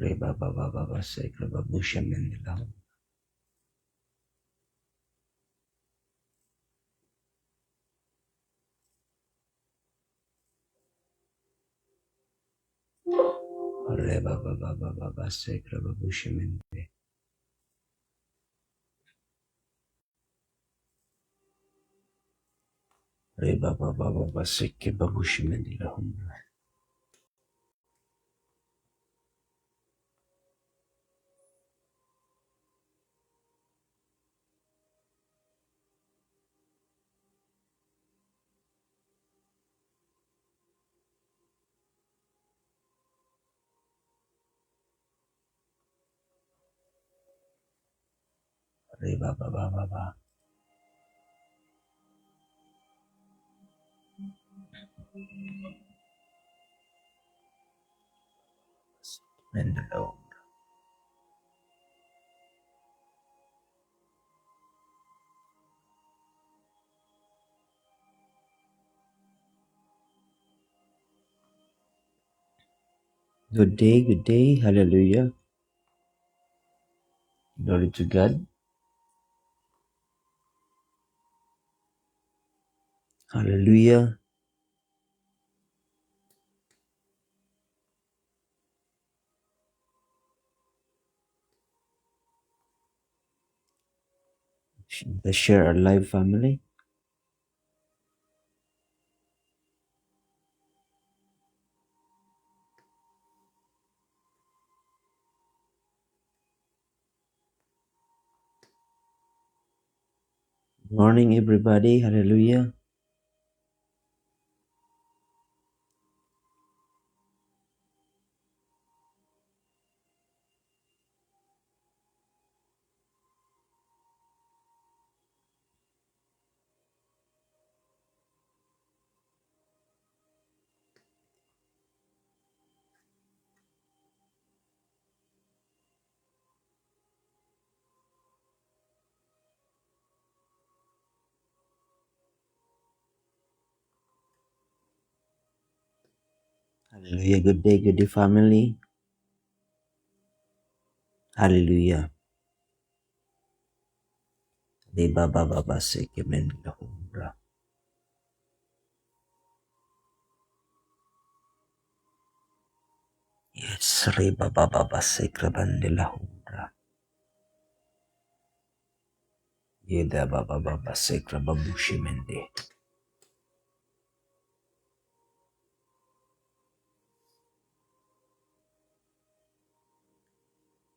Reba baba baba sekra babusha mendela. Reba baba baba sekra babusha mende. Reba baba baba sekra babusha mendela. Reba baba baba mendela. Good day, hallelujah. Glory to God, hallelujah. The Share Alive family. Morning, everybody, hallelujah. Hallelujah, good day, family. Hallelujah. Reba baba baba sekra mendela. Yes, Reba baba baba sekra bandela. Yeda baba baba sekra babushi mende.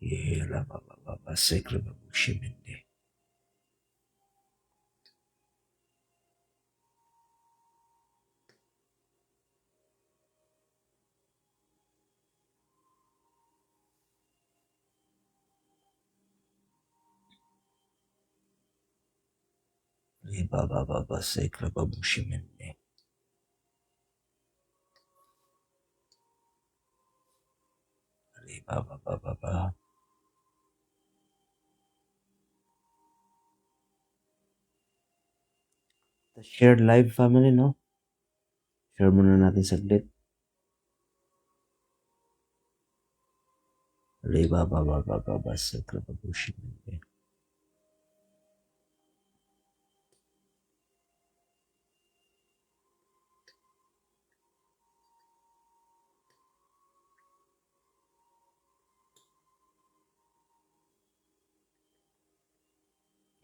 Yela baba baba sekra babushi mende. Reba baba baba sekra babushi mende. Reba baba baba. The Shared Live family, no? Share muna natin saglit. Reba baba baba sekra babushi mende.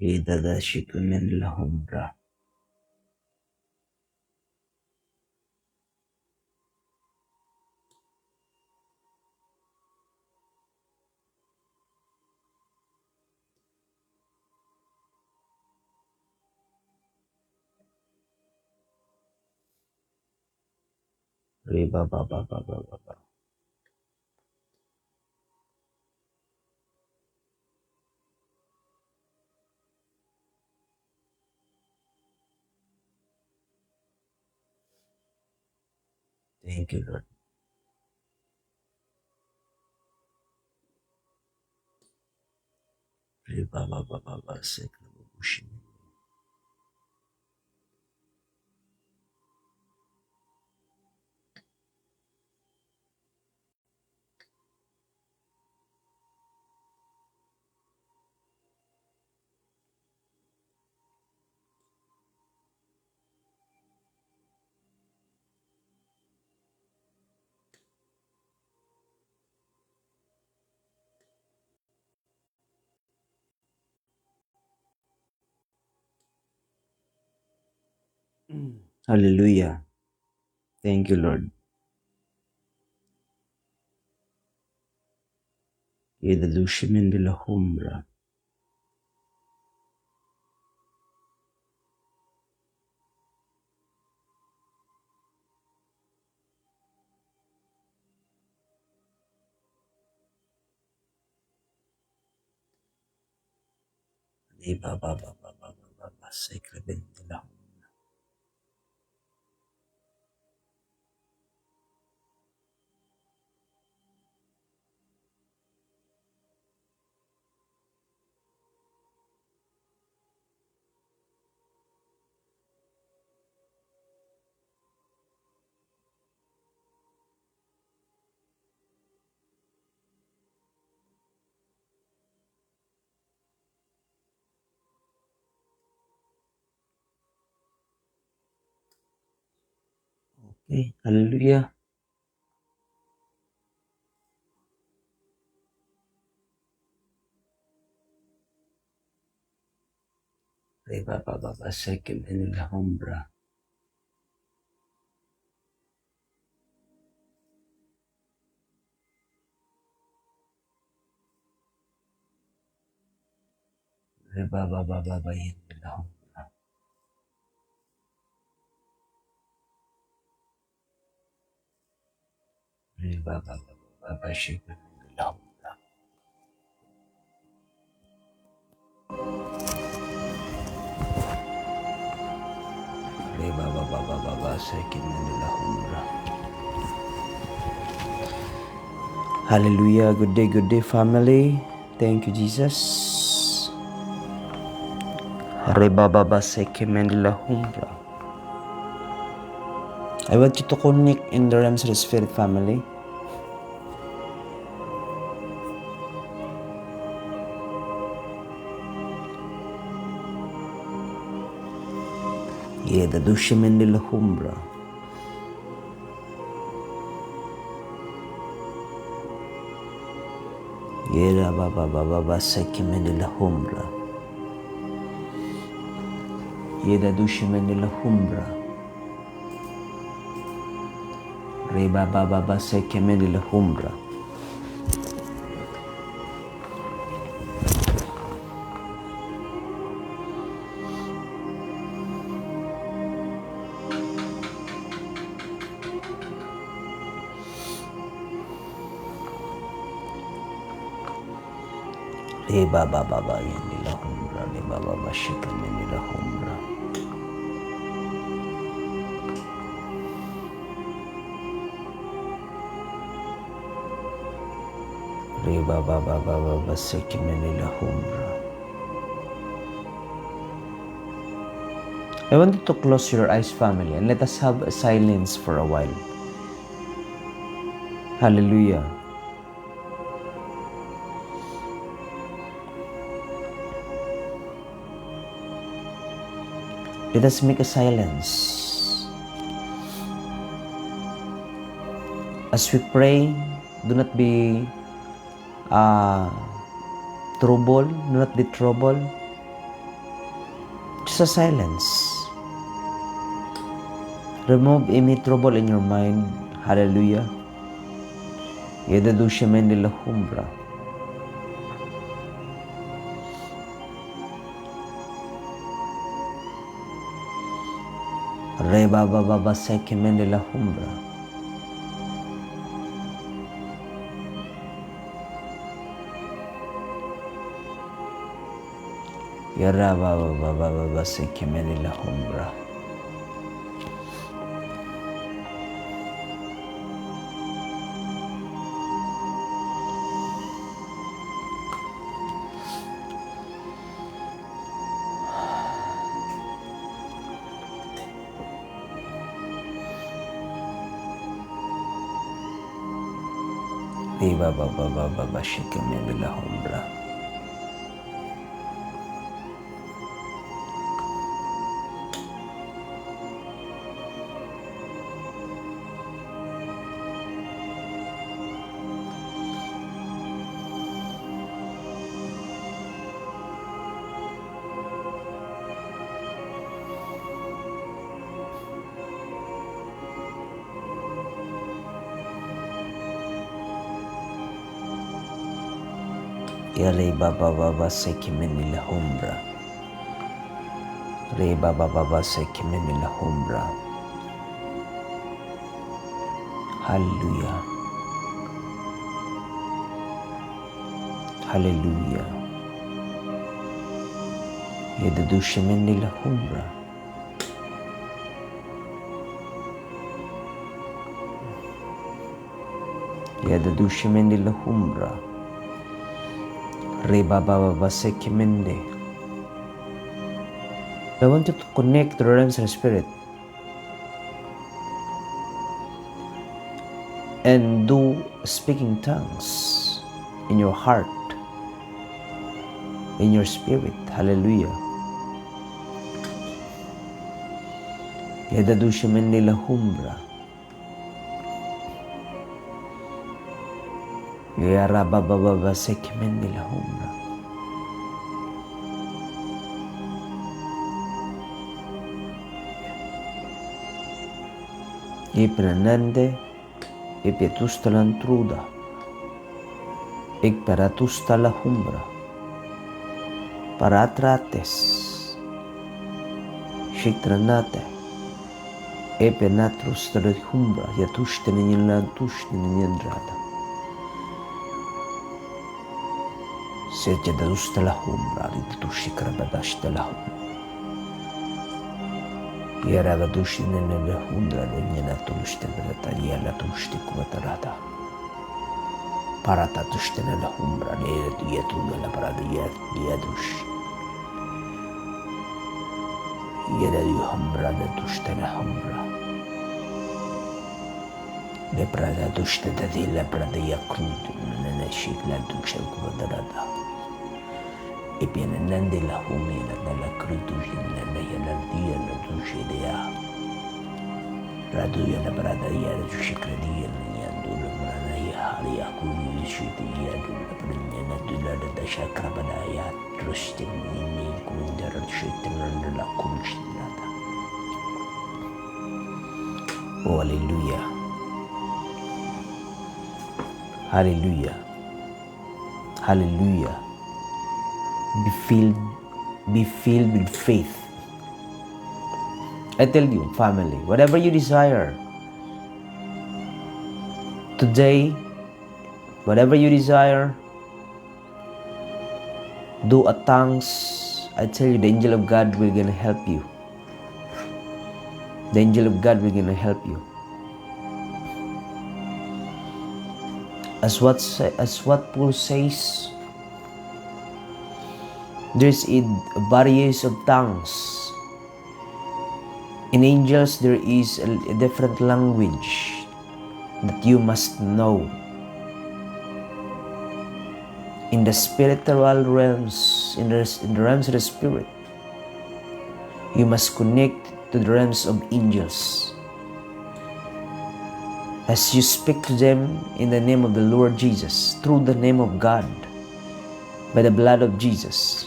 Yeda da shikra mendela humbra. Reba baba baba baba. Thank you, Lord. Reba baba baba sekra babushi mende. Hallelujah. Thank you, Lord. Yedadushimin de la Humbra. Sacrament de la Humbra. Okay, hallelujah. Sacrament de la Humbra. Babababayin de la Humbra. Babashikamin de la Humbra. Sacrament de la Humbra. Hallelujah. Good day, family. Thank you, Jesus. Rebababa Sacrament de la Humbra. I want you to connect in the realms of the Spirit, family. Yedadushimin de la Humbra. Yera baba Sacrament de la Humbra. Yedadushimin de la Humbra. Rebababa Sacrament de la Humbra. Rebababa yan de la Humbra. Rebababa Sacrament de la Humbra. Rebababa Sacrament de la Humbra. I want you to close your eyes, family, and let us have a silence for a while. Hallelujah. Let us make a silence. As we pray, do not be troubled. Do not be troubled. Just a silence. Remove any trouble in your mind. Hallelujah. Yedadushimin de la Humbra. Rebababa Sacrament de la Humbra. Yarabababa Sacrament de la Humbra. Rebababa Sacrament de la Humbra. Re baba baba se kimeni la humbra. Re baba baba se kimeni la humbra. Hallelujah. Hallelujah. Yedadushameni la humbra. Yedadushameni la humbra. Re baba baba se kimende. I want you to connect to the realms of the spirit and do speaking tongues in your heart, in your spirit. Hallelujah. Yedadushameni la humbra. Yara baba baba se kimeni la humbra. Iprenende, ipietusta l'antruda, ikperatusta la humbra, paratrates, shikranate, epenatrus la humbra, yatushte ninyantushte ninyandrada. Sejadadusta la humbra, ritushikrabadashta la humbra. Yaravadushi nene hundra nyana tushte brata yala tushte kubatarada. Parata tushte nene humbra ne yetu nela parada yadush. Yada yu humbra ne tushte na humbra. Le prada tushte da di la prada yakrut nene shikla tushte kubatarada. E viene nende la humila dalla creduci nella yaladia la duce dea raduya la brada ya duce credia ya dula mana ya haria kuni shiti ya dula prenya na dula da shakra bada ya trusting ni kundar shiti nanda la kunshinata. Oh hallelujah. Hallelujah. Hallelujah. Be filled with faith. I tell you, family, whatever you desire today, whatever you desire, do a tongues. I tell you, the angel of God will gonna help you. The angel of God will gonna help you. As what Paul says, there's a various of tongues. In angels, there is a different language that you must know. In the spiritual realms, in the realms of the spirit, you must connect to the realms of angels. As you speak to them in the name of the Lord Jesus, through the name of God, by the blood of Jesus.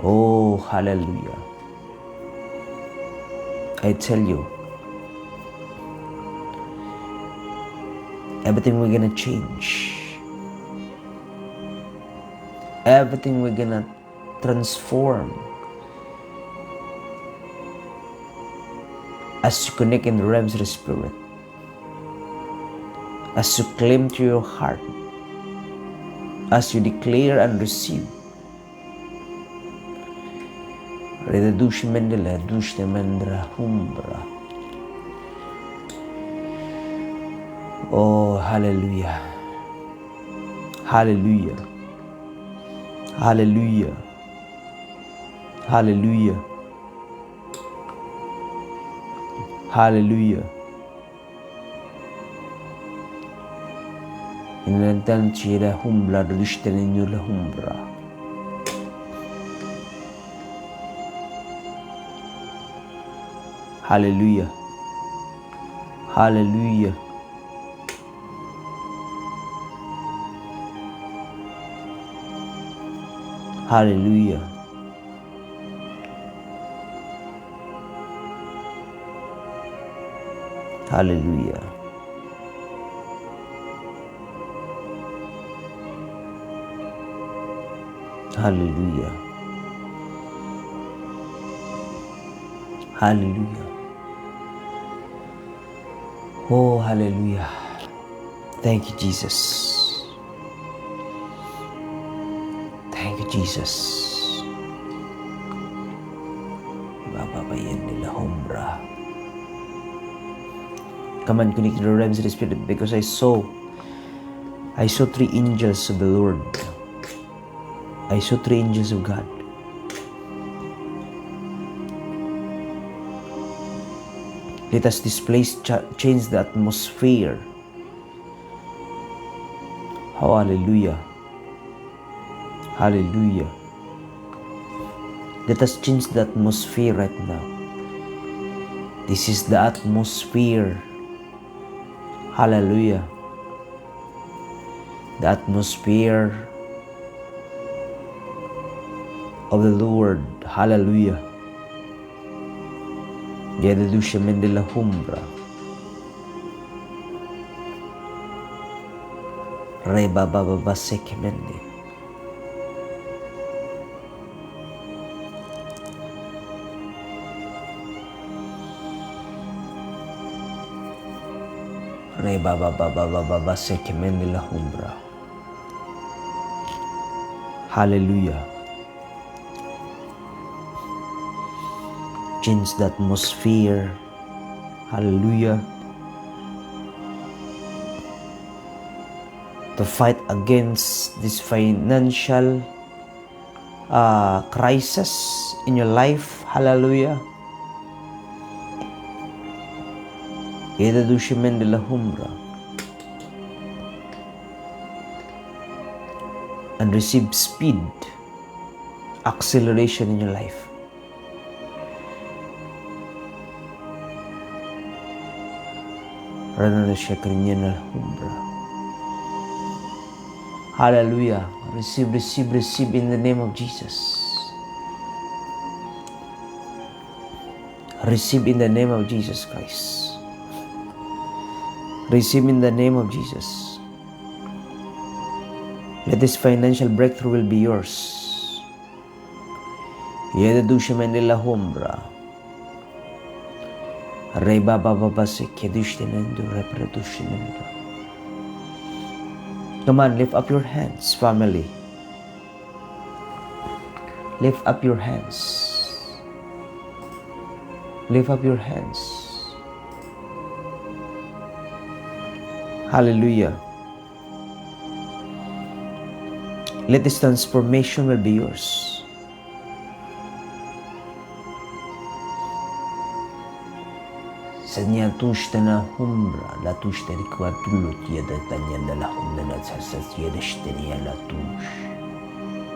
Oh, hallelujah. I tell you, everything we're gonna change. Everything we're gonna transform. As you connect in the realms of the spirit. As you claim to your heart. As you declare and receive. Redadush mendela dush mendra humbra. Oh, hallelujah. Hallelujah. Hallelujah. Hallelujah. Hallelujah. Inantanci la humbra dushteninu la humbra. Hallelujah. Hallelujah. Hallelujah. Hallelujah. Hallelujah. Hallelujah. Oh, hallelujah. Thank you, Jesus. Thank you, Jesus. Bababayan nila humbra. Come on, connect to the realms of the Spirit, because I saw 3 angels of the Lord. I saw 3 angels of God. Let us displace, change the atmosphere. Oh, hallelujah. Hallelujah. Let us change the atmosphere right now. This is the atmosphere. Hallelujah. The atmosphere of the Lord. Hallelujah. Yadadusha mendela humbra. Reba baba baseke mende. Reba baba baba baseke mendela humbra. Hallelujah. Change the atmosphere. Hallelujah. To fight against this financial crisis in your life. Hallelujah. Yedadushimen de la humbra. And receive speed, acceleration in your life. Hallelujah. Receive in the name of Jesus. Receive in the name of Jesus Christ. Receive in the name of Jesus. Let this financial breakthrough will be yours. Yedadusha mendela humbra. Reba baba base kedushinendo reprodushinendo. Come on, lift up your hands, family. Lift up your hands. Lift up your hands. Hallelujah. Let this transformation will be yours. Sanya tushta na humbra, la tushta rikwa tulot yada tanya na la humna na sasas yada shtani ya la tush.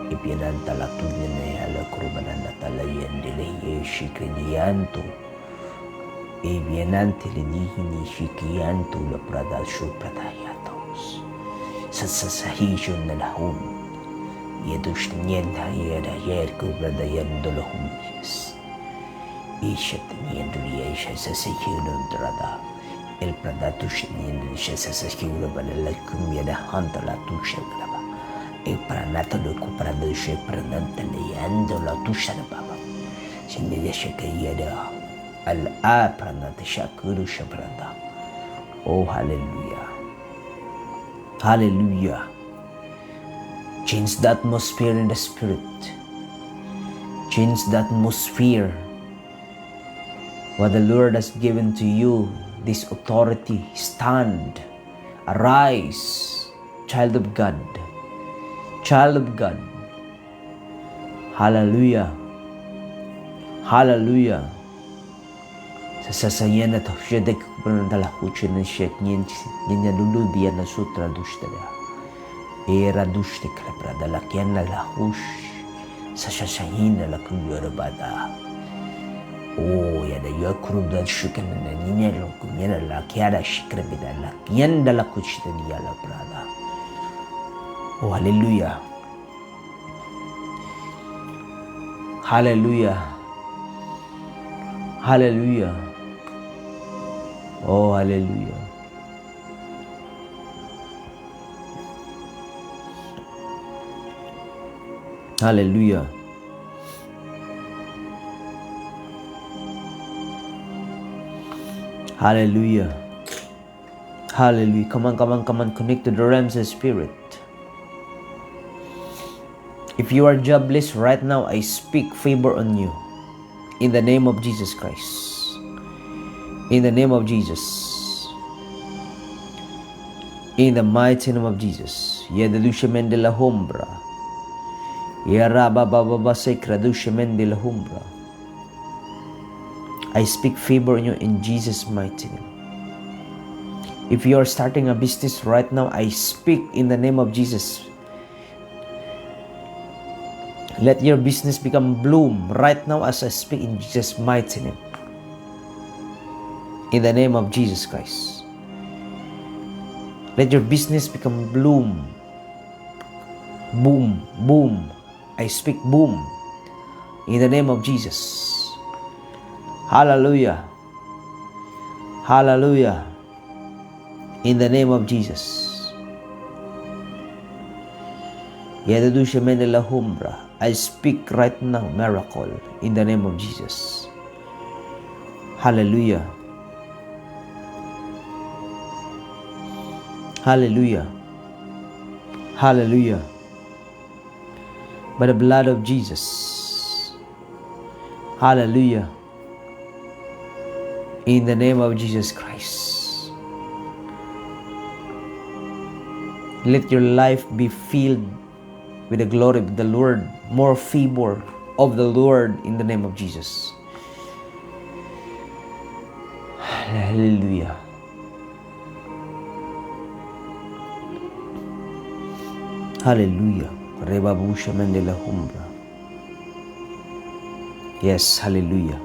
Ipiananta la tunya na ya la kurubana na talayan dile ye shikriyanto. Ibianante le dihini shikiyanto la prada shu pradayatos. Sasasahishon na la hum. Yedush nyenda yada yer kubrada yando la hum yes. Ishat niendria isha sasakiro drada. El pradatus niendria sasakiro balala kumya da hanta la tusha graba. E pranata lo kupradushe prananta leyando la tusha baba. Sinne shakaya da. Al a pranata shakuru shapranda. Oh hallelujah. Hallelujah. Change the atmosphere in the spirit. Change the atmosphere. What the Lord has given to you, this authority, stand, arise, child of God, child of God. Hallelujah, hallelujah. Sa sasayan na to, siya de kupranandala kuchin na siya niya lulubiyan na sutra dushtala. Era dushte krapradala kyan na lahush, sa sasayin na lakulyorabada. Oh, ya da ya kurubda shukan na ninya lo kumya la kiara shikra bidala yanda la kuchita ni la prada. Oh, hallelujah. Hallelujah. Hallelujah. Oh, hallelujah. Hallelujah. Hallelujah. Hallelujah. Come on, come on, come on. Connect to the realms of spirit. If you are jobless right now, I speak favor on you. In the name of Jesus Christ. In the name of Jesus. In the mighty name of Jesus. Yedelushemen de la Humbra. Yarabababa sekradushemen de la Humbra. I speak favor on you in Jesus' mighty name. If you are starting a business right now, I speak in the name of Jesus. Let your business become bloom right now as I speak in Jesus' mighty name. In the name of Jesus Christ. Let your business become bloom. Boom, boom. I speak boom. In the name of Jesus. Hallelujah. Hallelujah. In the name of Jesus. I speak right now miracle in the name of Jesus. Hallelujah. Hallelujah. Hallelujah. By the blood of Jesus. Hallelujah. In the name of Jesus Christ. Let your life be filled with the glory of the Lord, more favor of the Lord in the name of Jesus. Hallelujah. Hallelujah. Rebabusha Mendela Humbra. Yes, hallelujah.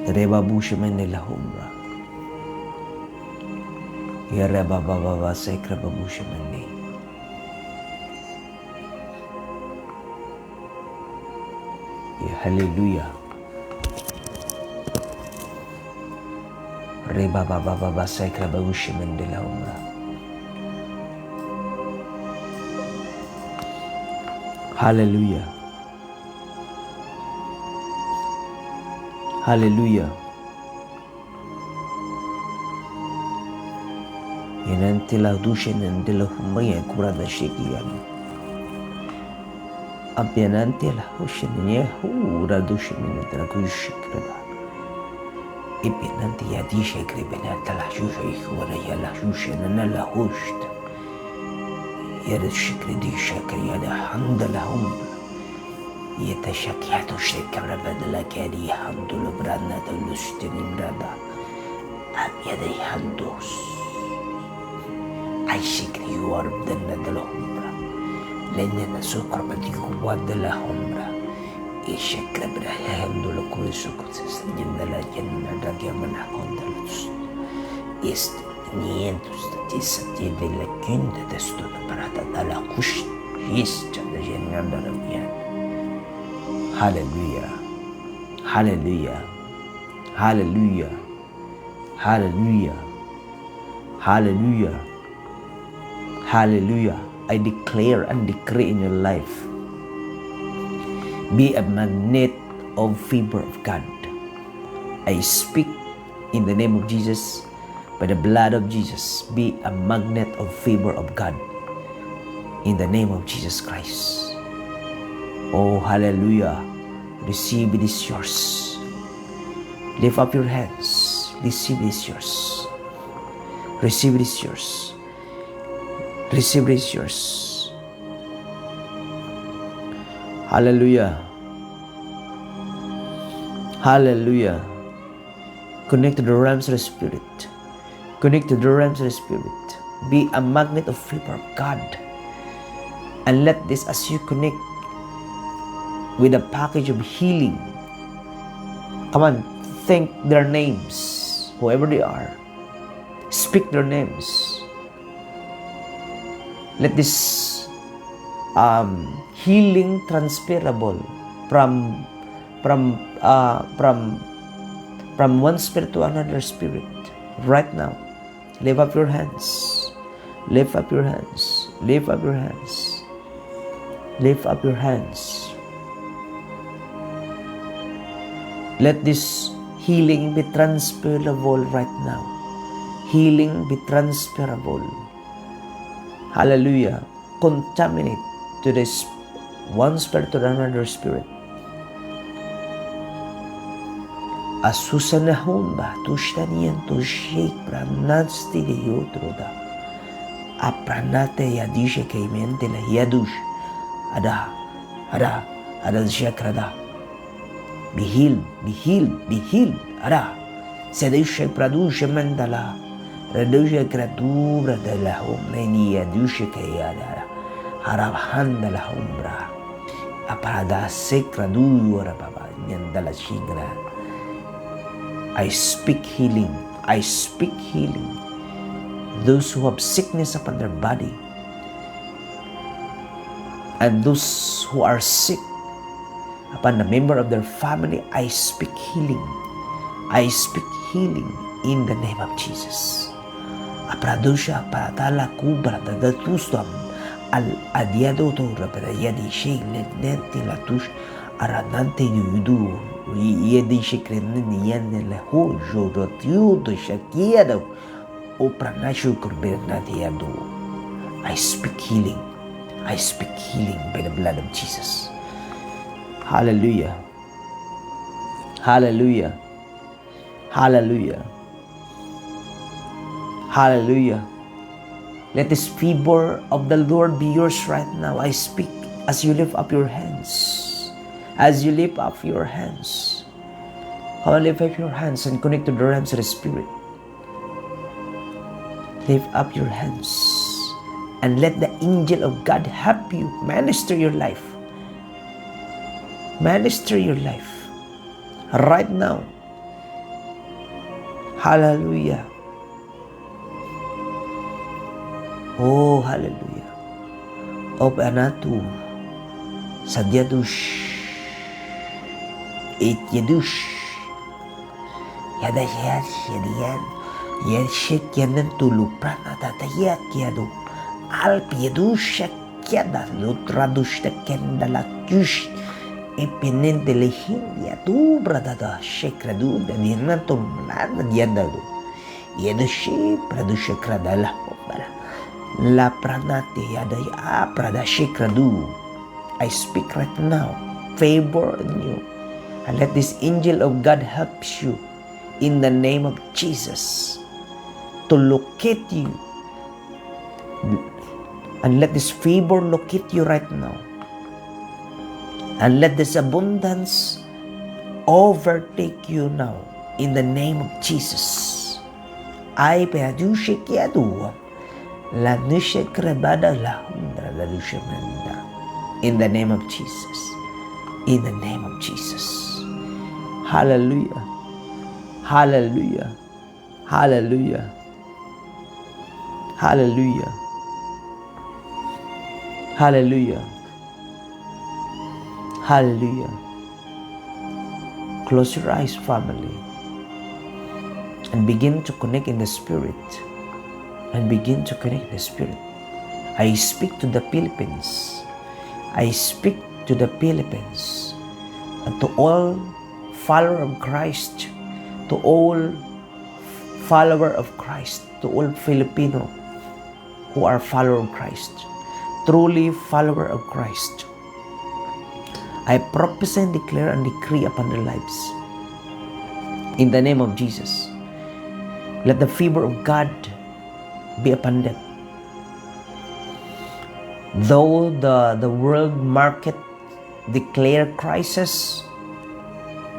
Rebabusha Mendela Humbra. Yerebababa Sekrababusha Mende. Hallelujah. Rebababa Sekrababusha Mendela Humbra. Hallelujah. Hallelujah. Yenantila dushen and de la humaya curada shakiyan. Apianantila hushen yahura dushen in the Rakushikra. Ipinanti Yadisha Kribenata la Shusha Hura Yala Shushan and la Husht. Yerishikridisha Kriada Handala Hum. Yeta Shakiato Shekarabadala Kadi Handula Brana the Lustin Brada. Apiade Handos. I seek you are the Nadalombra. Lenina Sukrabadiku Wadala Hombra. Ishakrabra Handula Kurisukuts, Yendala Yenada Gamana Hondalus. Ist Nientus the Tisati de la Kunda the Stone Parata la Kush, Ist the Yenandalavian. Hallelujah. Hallelujah. Hallelujah. Hallelujah. Hallelujah. Hallelujah. I declare and decree in your life. Be a magnet of favor of God. I speak in the name of Jesus, by the blood of Jesus. Be a magnet of favor of God. In the name of Jesus Christ. Oh, hallelujah. Receive it is yours. Lift up your hands. Receive it is yours. Receive it is yours. Receive it is yours. Hallelujah. Hallelujah. Connect to the realms of the Spirit. Connect to the realms of the Spirit. Be a magnet of favor of God. And let this, as you connect with a package of healing, come on, think their names, whoever they are. Speak their names. Let this healing transferable from one spirit to another spirit right now. Lift up your hands. Lift up your hands. Lift up your hands. Lift up your hands. Let this healing be transferable right now. Healing be transferable. Hallelujah. Contaminate to this one spirit to another spirit. Asusanahon ba tushtaniyan to shake pranatsti de yotroda. Apranate yadishe kaimente la yadush. Ada shakrada. Be healed, be healed, be healed. Ada. Sedushe pradushe mandala. Radushe kradura de la homeni yadushe kayada. Harabhanda la hombra. Aparada sekradura baba. Nyandala shigra. I speak healing. I speak healing. Those who have sickness upon their body and those who are sick upon a member of their family, I speak healing. I speak healing in the name of Jesus. Apradusha paratala kubra dadatustam al adiado to rabrayadi shaylenenti latush aranante yudu yedi shikrenni yande la hojo rotiudo shakiado o pranashu kurbernatiado. I speak healing. I speak healing by the blood of Jesus. Hallelujah. Hallelujah. Hallelujah. Hallelujah. Let this favor of the Lord be yours right now. I speak as you lift up your hands. As you lift up your hands. Lift up your hands and connect to the realms of the Spirit. Lift up your hands and let the angel of God help you minister your life. Minister your life right now. Hallelujah. Oh, hallelujah. Of anatu sadyadush it yadush yadayat yadiyan yashik yanan tuluprana tatayat yadu alp yadush kyada lutradush takendala kush ipinente lehindia tu bradada shekradu dadinatum lada yadadu yadushi pradusha kradala obala la pranati yadaya pradashikradu. I speak right now favor in you, and let this angel of God help you in the name of Jesus to locate you, and let this favor locate you right now, and let this abundance overtake you now in the name of Jesus. I peadushe kiadu la nushe krebada la hundra la dushe menda. In the name of Jesus. In the name of Jesus. Hallelujah. Hallelujah. Hallelujah. Hallelujah. Hallelujah. Hallelujah. Close your eyes, family, and begin to connect in the Spirit. And begin to connect in the Spirit. I speak to the Philippines. I speak to the Philippines and to all follower of Christ, to all follower of Christ, to all Filipino who are follower of Christ, truly follower of Christ. I prophesy and declare and decree upon their lives. In the name of Jesus, let the favor of God be upon them. Though the world market declare crisis,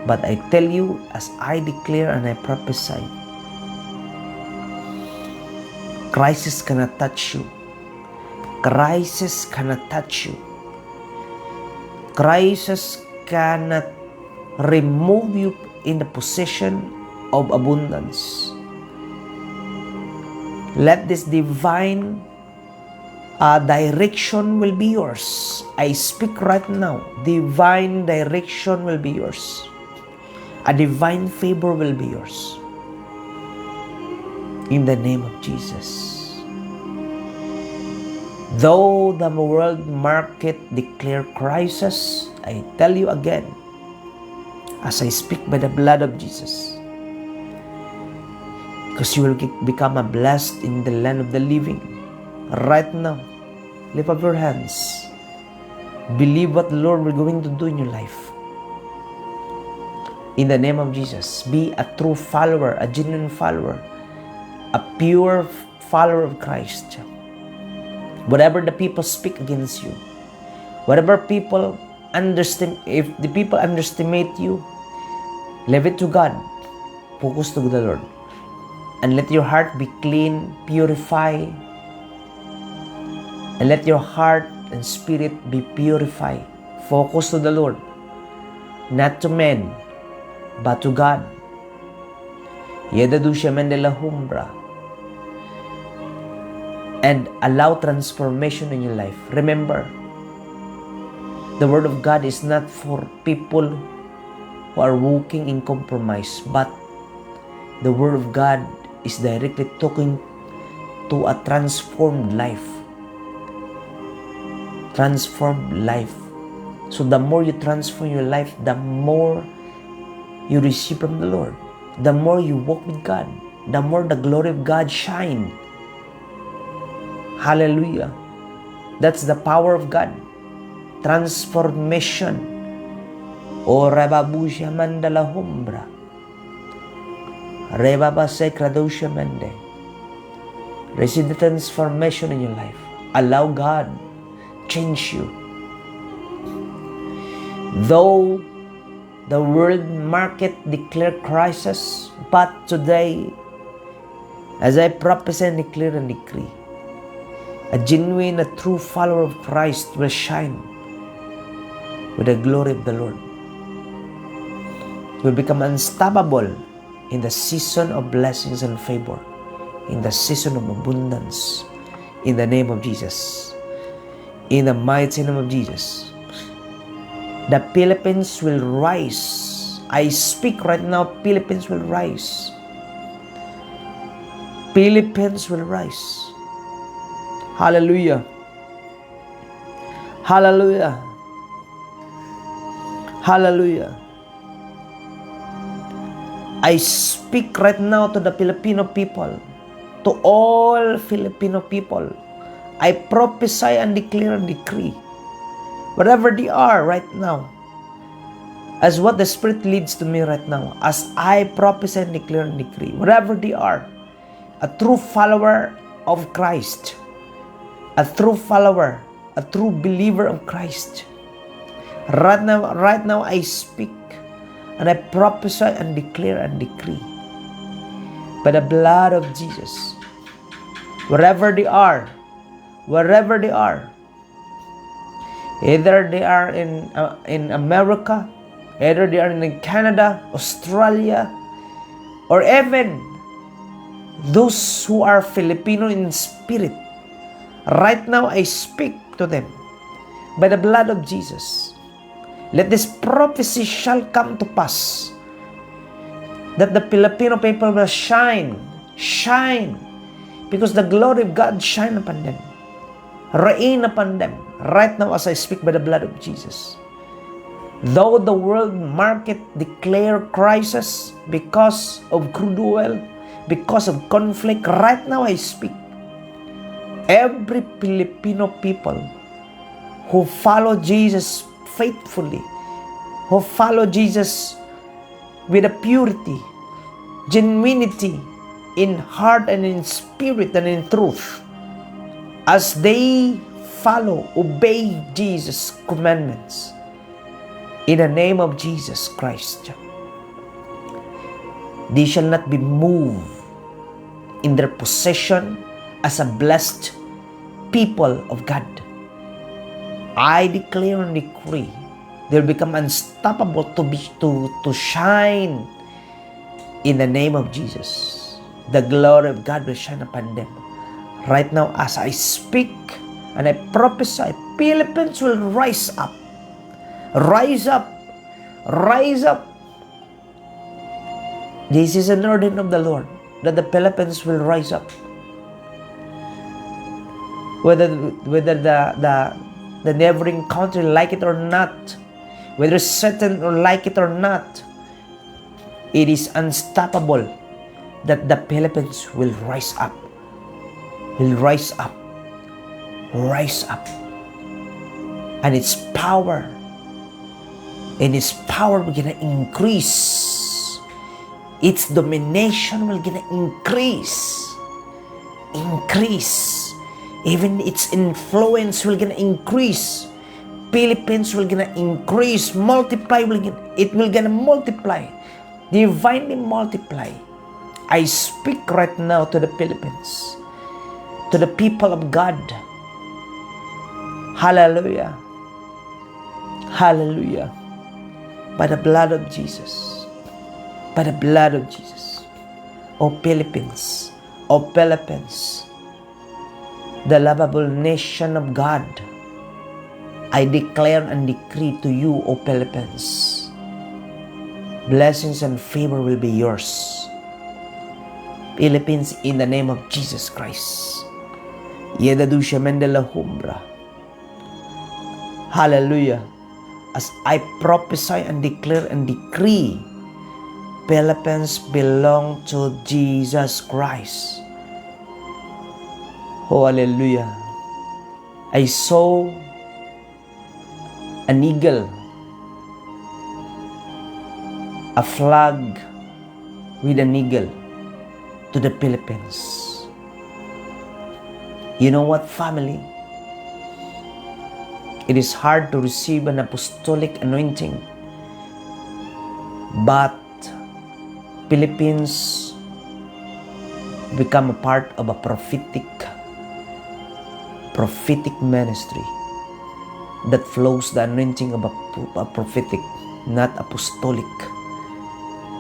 but I tell you, as I declare and I prophesy, crisis cannot touch you. Crisis cannot touch you. Crisis cannot remove you in the possession of abundance. Let this divine direction will be yours. I speak right now. Divine direction will be yours. A divine favor will be yours. In the name of Jesus. Though the world market declare crisis, I tell you again, as I speak by the blood of Jesus, because you will become a blessed in the land of the living. Right now, lift up your hands. Believe what the Lord will going to do in your life. In the name of Jesus, be a true follower, a genuine follower, a pure follower of Christ. Whatever the people speak against you, whatever people understand, if the people underestimate you, leave it to God. Focus to the Lord. And let your heart be clean, purified. And let your heart and spirit be purified. Focus to the Lord. Not to men, but to God. Yedadusha Mendela Humbra. And allow transformation in your life. Remember, the Word of God is not for people who are walking in compromise, but the Word of God is directly talking to a transformed life. Transformed life. So the more you transform your life, the more you receive from the Lord. The more you walk with God, the more the glory of God shine. Hallelujah. That's the power of God. Transformation. O Rababusha Mandala Humbra. Rebaba Sekradusha Mende. Receive the transformation in your life. Allow God change you. Though the world market declare crisis, but today, as I prophesy and declare and decree, a genuine, a true follower of Christ will shine with the glory of the Lord. You will become unstoppable in the season of blessings and favor, in the season of abundance, in the name of Jesus. In the mighty name of Jesus. The Philippines will rise. I speak right now, Philippines will rise. Philippines will rise. Hallelujah. Hallelujah. Hallelujah. I speak right now to the Filipino people, to all Filipino people. I prophesy and declare and decree, wherever they are right now, as what the Spirit leads to me right now, as I prophesy and declare and decree, wherever they are, a true follower of Christ, a true follower, a true believer of Christ. Right now I speak and I prophesy and declare and decree by the blood of Jesus, wherever they are, either they are in America, either they are in Canada, Australia, or even those who are Filipino in spirit. Right now, I speak to them by the blood of Jesus. Let this prophecy shall come to pass, that the Filipino people will shine, because the glory of God shine upon them, reign upon them. Right now, as I speak by the blood of Jesus. Though the world market declare crisis because of crude oil, because of conflict, right now I speak. Every Filipino people who follow Jesus faithfully, who follow Jesus with a purity, genuinity in heart and in spirit and in truth, as they follow, obey Jesus' commandments, in the name of Jesus Christ, they shall not be moved in their possession as a blessed people of God. I declare and decree they'll become unstoppable to shine in the name of Jesus. The glory of God will shine upon them. Right now, as I speak and I prophesy, Philippines will rise up. Rise up. Rise up. This is an order of the Lord, that the Philippines will rise up. whether the neighboring country like it or not, whether certain or like it or not, it is unstoppable that the Philippines will rise up, rise up, and its power will gonna increase. Its domination will gonna increase. Even its influence will gonna increase. Philippines will gonna increase, multiply. It will gonna multiply, divinely multiply. I speak right now to the Philippines, to the people of God. Hallelujah. Hallelujah. By the blood of Jesus. By the blood of Jesus. O Philippines. O Philippines. The lovable nation of God. I declare and decree to you, O Philippines. Blessings and favor will be yours. Philippines, in the name of Jesus Christ. Yedadusha Mendela Humbra. Hallelujah. As I prophesy and declare and decree, Philippines belong to Jesus Christ. Oh, hallelujah. I saw an eagle, a flag with an eagle to the Philippines. You know what, family? It is hard to receive an apostolic anointing, but Philippines become a part of a prophetic ministry that flows the anointing of a prophetic, not apostolic,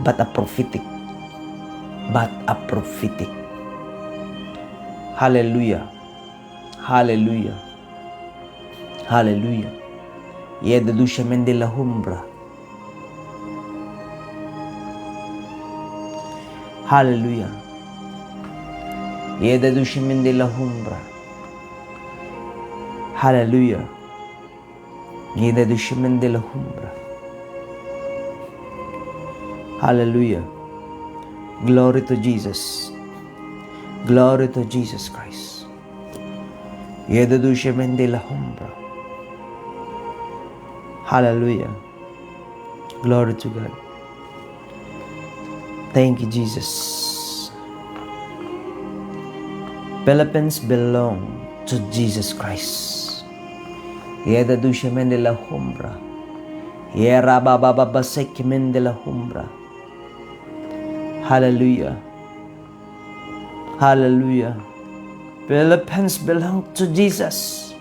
but a prophetic. Hallelujah. Hallelujah. Hallelujah. Yedalusha Mendela Humbra. Hallelujah. Yedalusha Mendela Humbra. Hallelujah. Yedalusha Mendela Humbra. Hallelujah. Glory to Jesus. Glory to Jesus Christ. Yedadusha Mendela Humbra. Hallelujah. Glory to God. Thank you, Jesus. Philippines belong to Jesus Christ. Yedadusha Mendela Humbra. Yera Baba Baba Seki Mendela Humbra. Hallelujah. Hallelujah. Philippines belong to Jesus.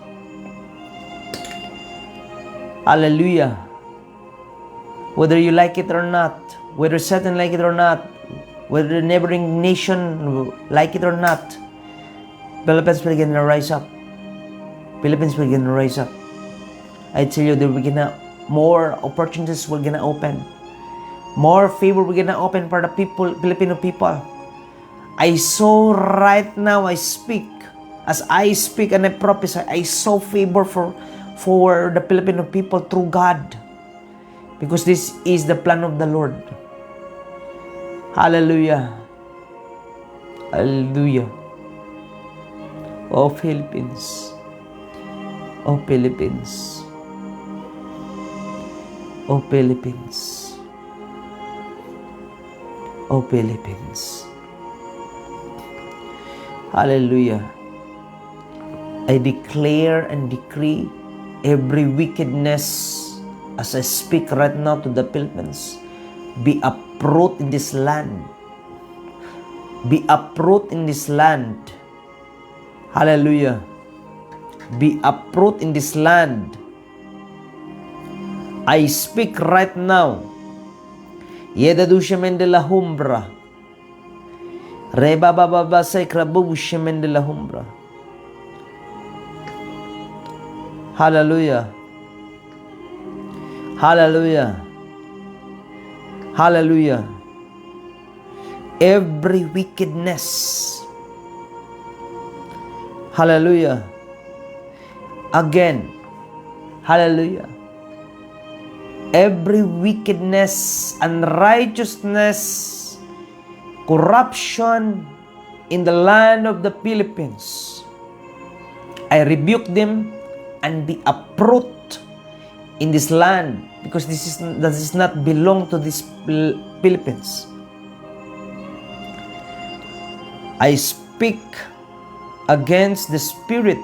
Hallelujah. Whether you like it or not, whether certain like it or not, whether the neighboring nation like it or not, Philippines will begin to rise up. Philippines will begin to rise up. I tell you, there will begin more opportunities will gonna open. More favor will gonna open for the people, Filipino people. I saw right now, as I speak and I prophesy, I saw favor for the Filipino people through God. Because this is the plan of the Lord. Hallelujah. Hallelujah. Oh Philippines. Oh Philippines. Oh Philippines. Oh Philippines. Hallelujah. I declare and decree every wickedness as I speak right now to the Philippines be uprooted in this land. Be uprooted in this land. Hallelujah. Be uprooted in this land. I speak right now. Yedadusha Mendela Humbra. Reba Baba Sekrabusha Mendela Humbra. Hallelujah. Hallelujah. Hallelujah. Every wickedness. Hallelujah. again. Hallelujah. Every wickedness, unrighteousness, corruption in the land of the Philippines, I rebuke them and be uprooted in this land, because this does not belong to this Philippines. I speak against the spirit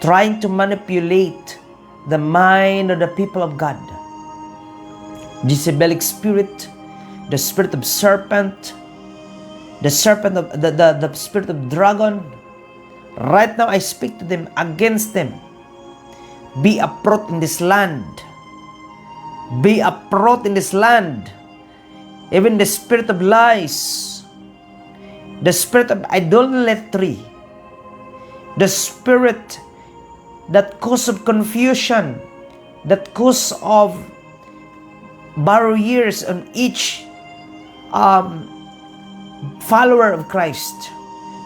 trying to manipulate the mind of the people of God. Jezebelic spirit, the spirit of serpent, the serpent of the spirit of dragon. Right now I speak to them, against them. Be uprooted in this land. Be uprooted in this land. Even the spirit of lies, the spirit of idolatry, the spirit that cause of confusion, that cause of barriers on each follower of Christ,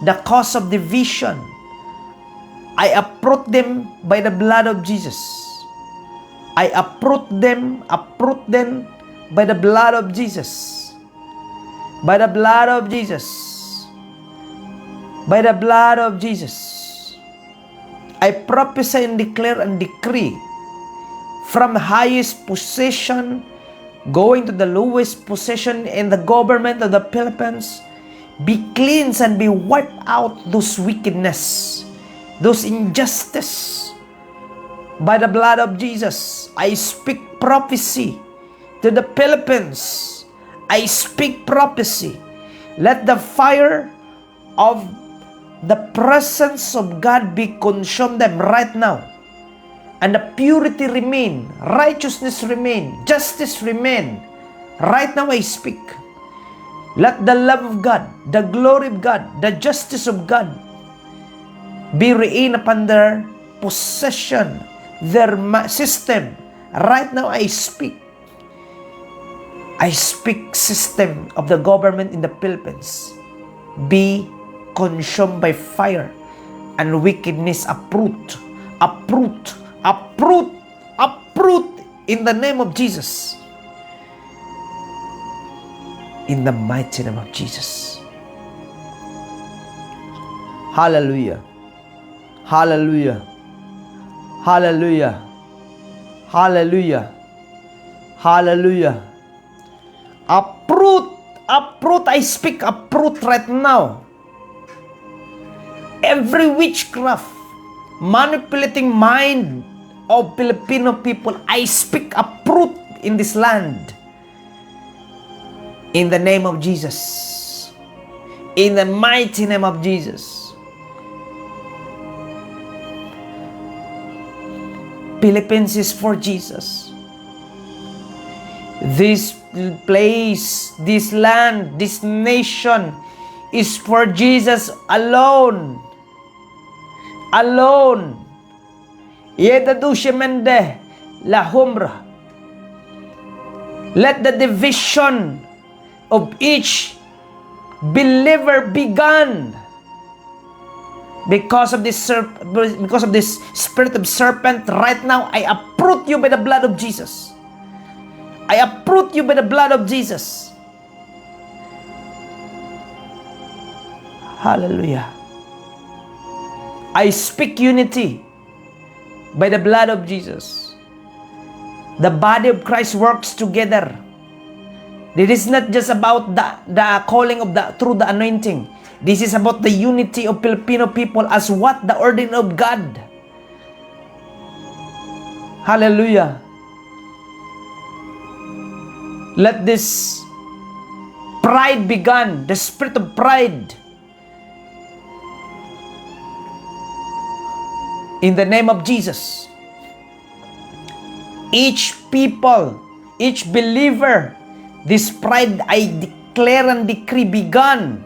the cause of division, I uproot them by the blood of Jesus. I uproot them by the blood of Jesus. By the blood of Jesus. By the blood of Jesus. I prophesy and declare and decree, from highest position going to the lowest position in the government of the Philippines, be cleansed and be wiped out those wickedness, those injustice. By the blood of Jesus, I speak prophecy to the Philippines. I speak prophecy. Let the fire of the presence of God be consumed them right now. And the purity remain, righteousness remain, justice remain. Right now I speak. Let the love of God, the glory of God, the justice of God be reign upon their possession, their system. Right now I speak. I speak system of the government in the Philippines. Be consumed by fire, and wickedness uproot in the name of Jesus. In the mighty name of Jesus. Hallelujah. Hallelujah. Hallelujah. Hallelujah. Hallelujah. Uproot. I speak uproot right now. Every witchcraft manipulating mind of Filipino people, I speak uproot in this land. In the name of Jesus. In the mighty name of Jesus. Philippines is for Jesus. This place, this land, this nation is for Jesus alone. Alone. Yedadushamende lahumra. Let the division of each believer be gone. Because of this spirit of serpent, right now I uproot you by the blood of Jesus. I uproot you by the blood of Jesus. Hallelujah. I speak unity by the blood of Jesus. The body of Christ works together. It is not just about the calling of through the anointing. This is about the unity of Filipino people as what the ordering of God. Hallelujah. Let this pride be gone, the spirit of pride. In the name of Jesus. Each people, each believer, this pride I declare and decree be gone.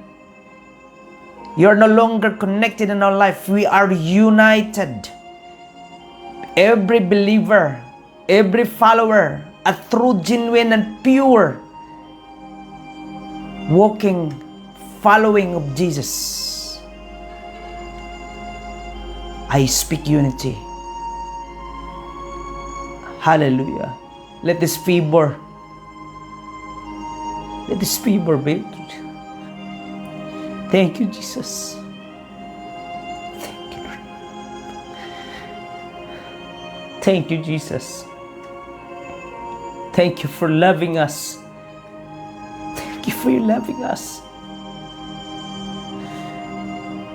You are no longer connected in our life. We are united. Every believer, every follower, a true, genuine, and pure walking, following of Jesus. I speak unity. Hallelujah. Let this fever be. Thank you, Jesus. Thank you, Lord. Thank you, Jesus. Thank you for loving us. Thank you for loving us.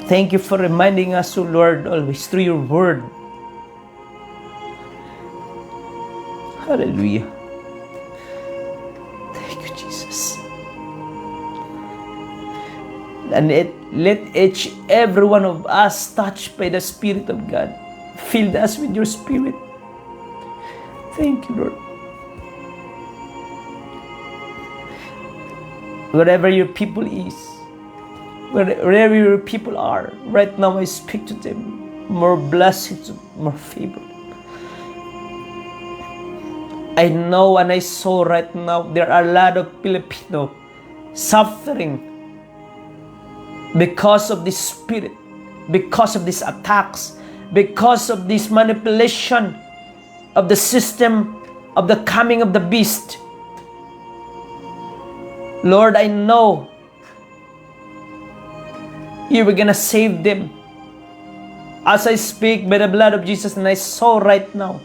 Thank you for reminding us, O Lord, always through your word. Hallelujah. Thank you, Jesus. And let every one of us touched by the Spirit of God. Fill us with your Spirit. Thank you, Lord. Wherever your people is, wherever your people are, right now I speak to them more blessings, more favor. I know and I saw right now there are a lot of Filipino suffering because of this spirit, because of these attacks, because of this manipulation of the system of the coming of the beast. Lord, I know you were gonna save them. As I speak by the blood of Jesus, and I saw right now,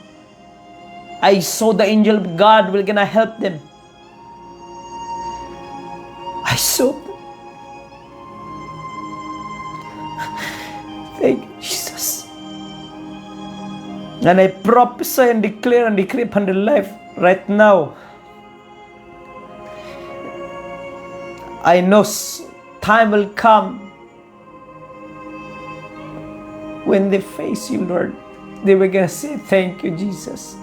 I saw the angel of God will gonna help them. I saw them. Thank you, Jesus. And I prophesy and declare and decree upon their life right now. I know time will come when they face you, Lord. They were going to say, thank you, Jesus.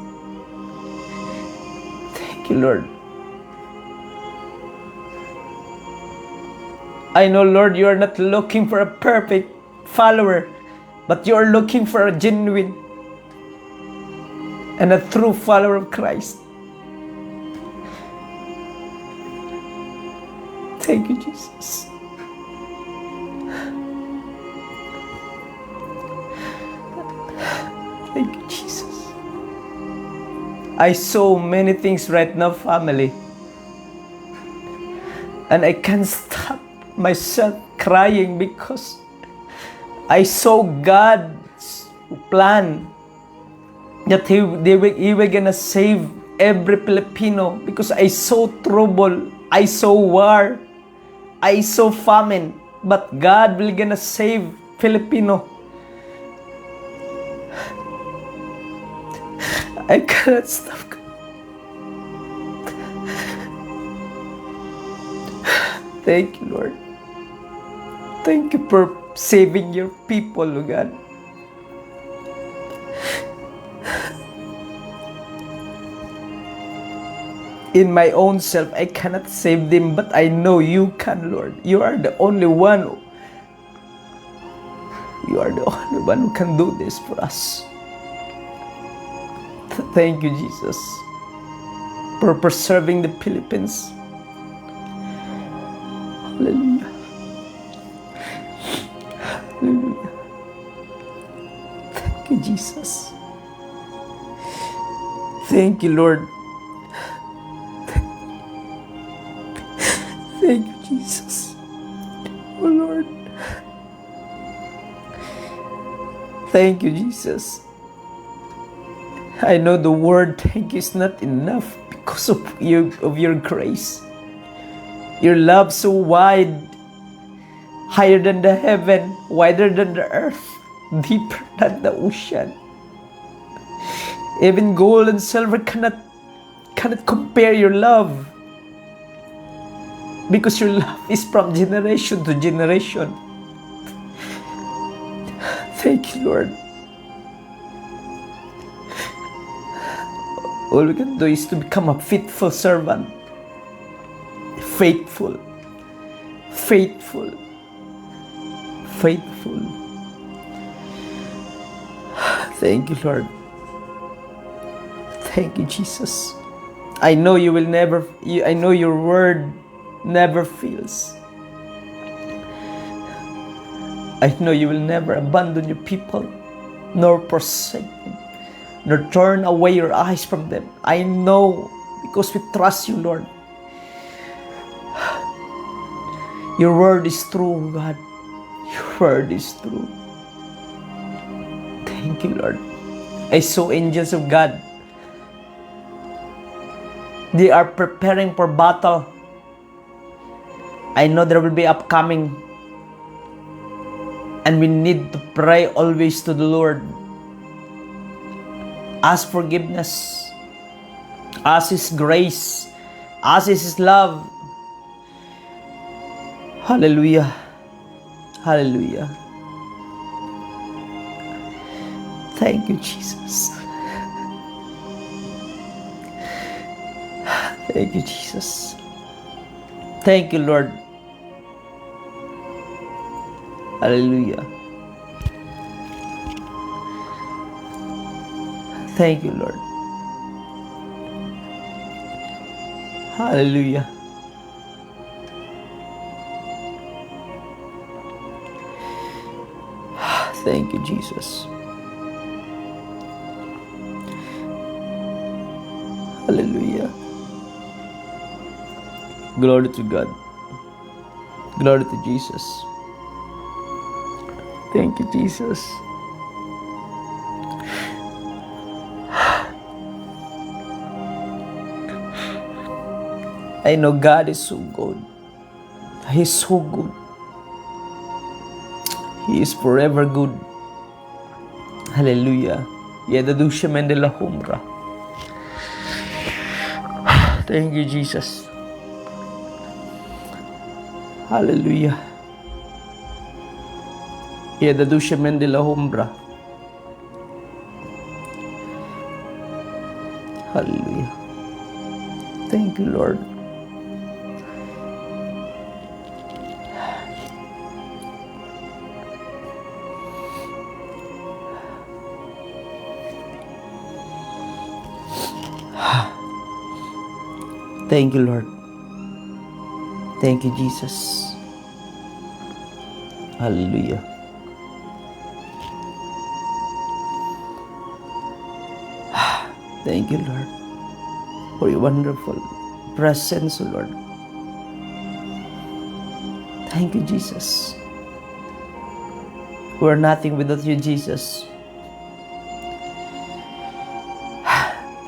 Thank you, Lord. I know, Lord, you are not looking for a perfect follower, but you are looking for a genuine and a true follower of Christ. Thank you, Jesus. Thank you, Jesus. I saw many things right now, family. And I can't stop myself crying because I saw God's plan that He were gonna save every Filipino, because I saw trouble, I saw war, I saw famine, but God will gonna save Filipino. I cannot stop. Thank you, Lord. Thank you for saving your people, Lord God. In my own self, I cannot save them, but I know you can, Lord. You are the only one. You are the only one who can do this for us. Thank you, Jesus, for preserving the Philippines. Hallelujah. Hallelujah. Thank you, Jesus. Thank you, Lord. Thank you, Jesus. Oh, Lord. Thank you, Jesus. I know the word thank you is not enough because of your grace. Your love so wide, higher than the heaven, wider than the earth, deeper than the ocean. Even gold and silver cannot compare your love, because your love is from generation to generation. Thank you, Lord. All we can do is to become a faithful servant. Faithful. Faithful. Faithful. Thank you, Lord. Thank you, Jesus. I know you will never, I know your word never fails. I know you will never abandon your people. nor forsake them, nor turn away your eyes from them. I know, because we trust you, Lord. Your word is true, God. Your word is true. Thank you, Lord. I saw angels of God. They are preparing for battle. I know there will be upcoming. And we need to pray always to the Lord. Ask forgiveness. Ask His grace. Ask His love. Hallelujah. Hallelujah. Thank you, Jesus. Thank you, Jesus. Thank you, Lord. Hallelujah. Thank you, Lord. Hallelujah. Thank you, Jesus. Hallelujah. Glory to God. Glory to Jesus. Thank you, Jesus. I know God is so good. He's so good. He is forever good. Hallelujah. Yadadusha Mendela Humra. Thank you, Jesus. Hallelujah. Yadadusha Mendela Humra. Hallelujah. Thank you, Lord. Thank you, Lord. Thank you, Jesus. Hallelujah. Thank you, Lord, for your wonderful presence, Lord. Thank you, Jesus. We're nothing without you, Jesus.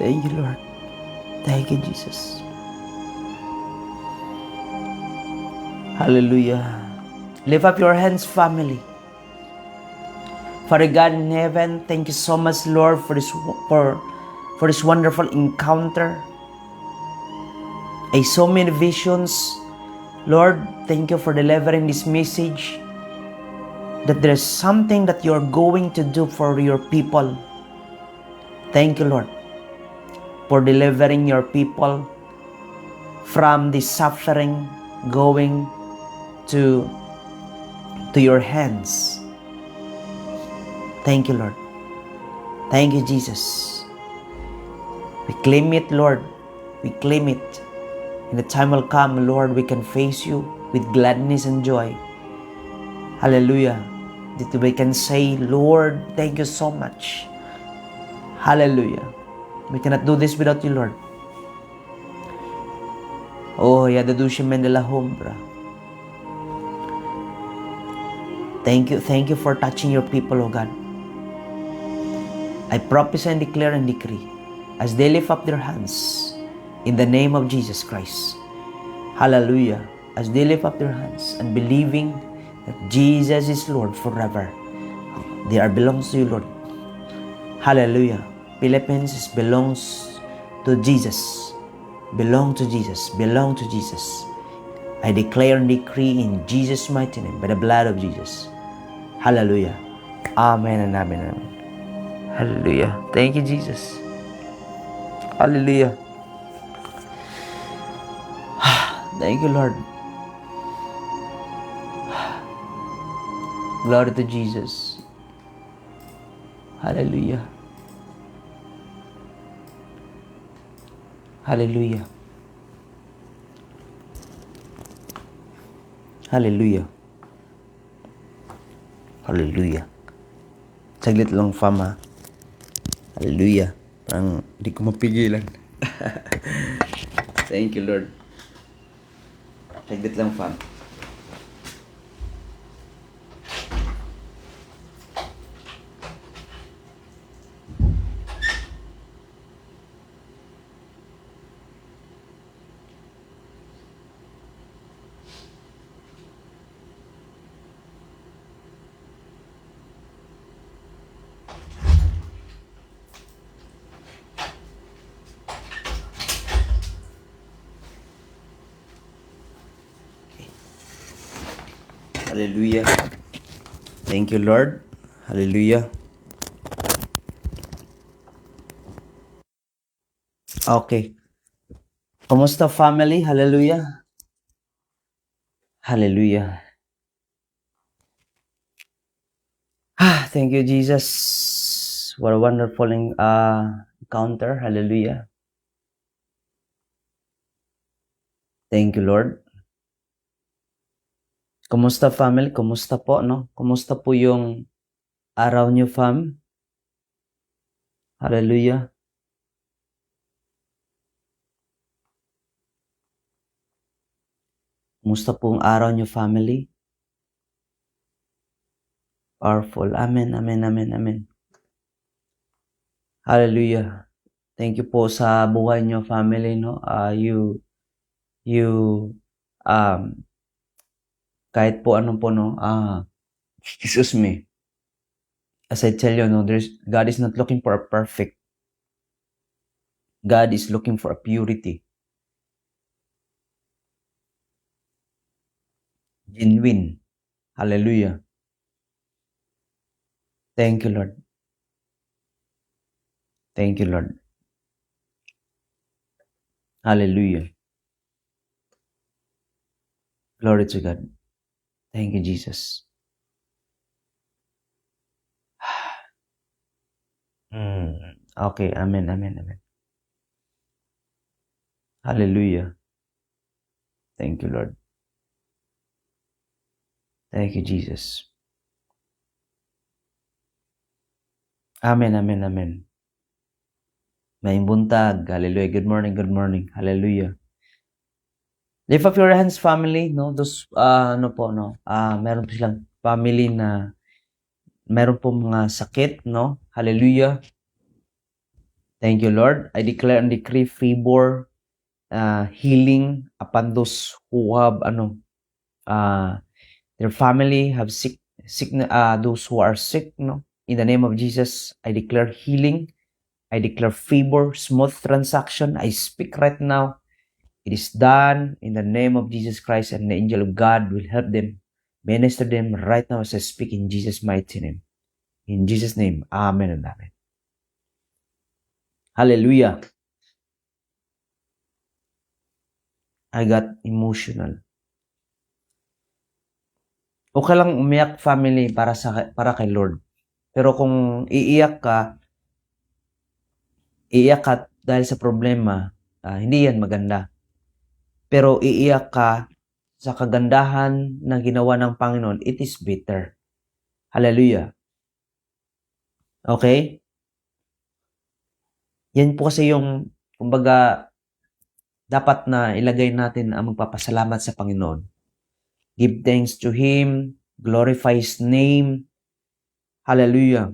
Thank you, Lord. Thank you, Jesus. Hallelujah. Lift up your hands, family. Father God in heaven, thank you so much, Lord, for this wonderful encounter. I saw many visions. Lord, thank you for delivering this message that there's something that you're going to do for your people. Thank you, Lord, for delivering your people from the suffering going to your hands. Thank you, Lord. Thank you, Jesus. We claim it, Lord. We claim it. In the time will come, Lord, we can face you with gladness and joy. Hallelujah. That we can say, Lord, thank you so much. Hallelujah. We cannot do this without you, Lord. Oh, Yadadushi Mendela Hombra. Thank you for touching your people, oh God. I prophesy and declare and decree as they lift up their hands in the name of Jesus Christ. Hallelujah. As they lift up their hands and believing that Jesus is Lord forever. They are belongs to you, Lord. Hallelujah. Philippines belongs to Jesus. Belong to Jesus. Belong to Jesus. I declare and decree in Jesus' mighty name by the blood of Jesus. Hallelujah. Amen and amen and amen. Hallelujah. Thank you, Jesus. Hallelujah. Thank you, Lord. Glory to Jesus. Hallelujah. Hallelujah. Hallelujah. Hallelujah. Saglit lang, fam, ha. Hallelujah. Parang hindi ko mapigilan. Thank you, Lord. Saglit lang, fam. Hallelujah. Thank you, Lord. Hallelujah. Okay. Kumusta, family? Hallelujah. Hallelujah. Thank you, Jesus. What a wonderful encounter. Hallelujah. Thank you, Lord. Kumusta, family? Kumusta po, no? Kumusta po yung araw niyo, fam? Hallelujah. Kumusta po ang araw niyo, family? Powerful. Amen, amen, amen, amen. Hallelujah. Thank you po sa buhay niyo, family, no? Kahit po ano po, no? Excuse me. As I tell you, no, God is not looking for a perfect. God is looking for a purity. Genuine. Hallelujah. Thank you, Lord. Thank you, Lord. Hallelujah. Glory to God. Thank you, Jesus. Okay. Amen, amen, amen. Hallelujah. Thank you, Lord. Thank you, Jesus. Amen, amen, amen. May buntag. Hallelujah. Good morning, good morning. Hallelujah. Lift up your hands, family, no? Those, meron po silang family na meron po mga sakit, no? Hallelujah. Thank you, Lord. I declare and decree favor, healing upon those who have, their family have those who are sick, no? In the name of Jesus, I declare healing. I declare favor, smooth transaction. I speak right now. It is done in the name of Jesus Christ, and the angel of God will help them, minister them right now as I speak in Jesus' mighty name. In Jesus' name, amen and amen. Hallelujah. I got emotional. Okay lang umiyak, family, para kay Lord. Pero kung iiyak ka dahil sa problema, hindi yan maganda. Pero iiyak ka sa kagandahan na ginawa ng Panginoon, it is better. Hallelujah. Okay? Yan po kasi yung, kumbaga, dapat na ilagay natin ang magpapasalamat sa Panginoon. Give thanks to Him, glorify His name. Hallelujah.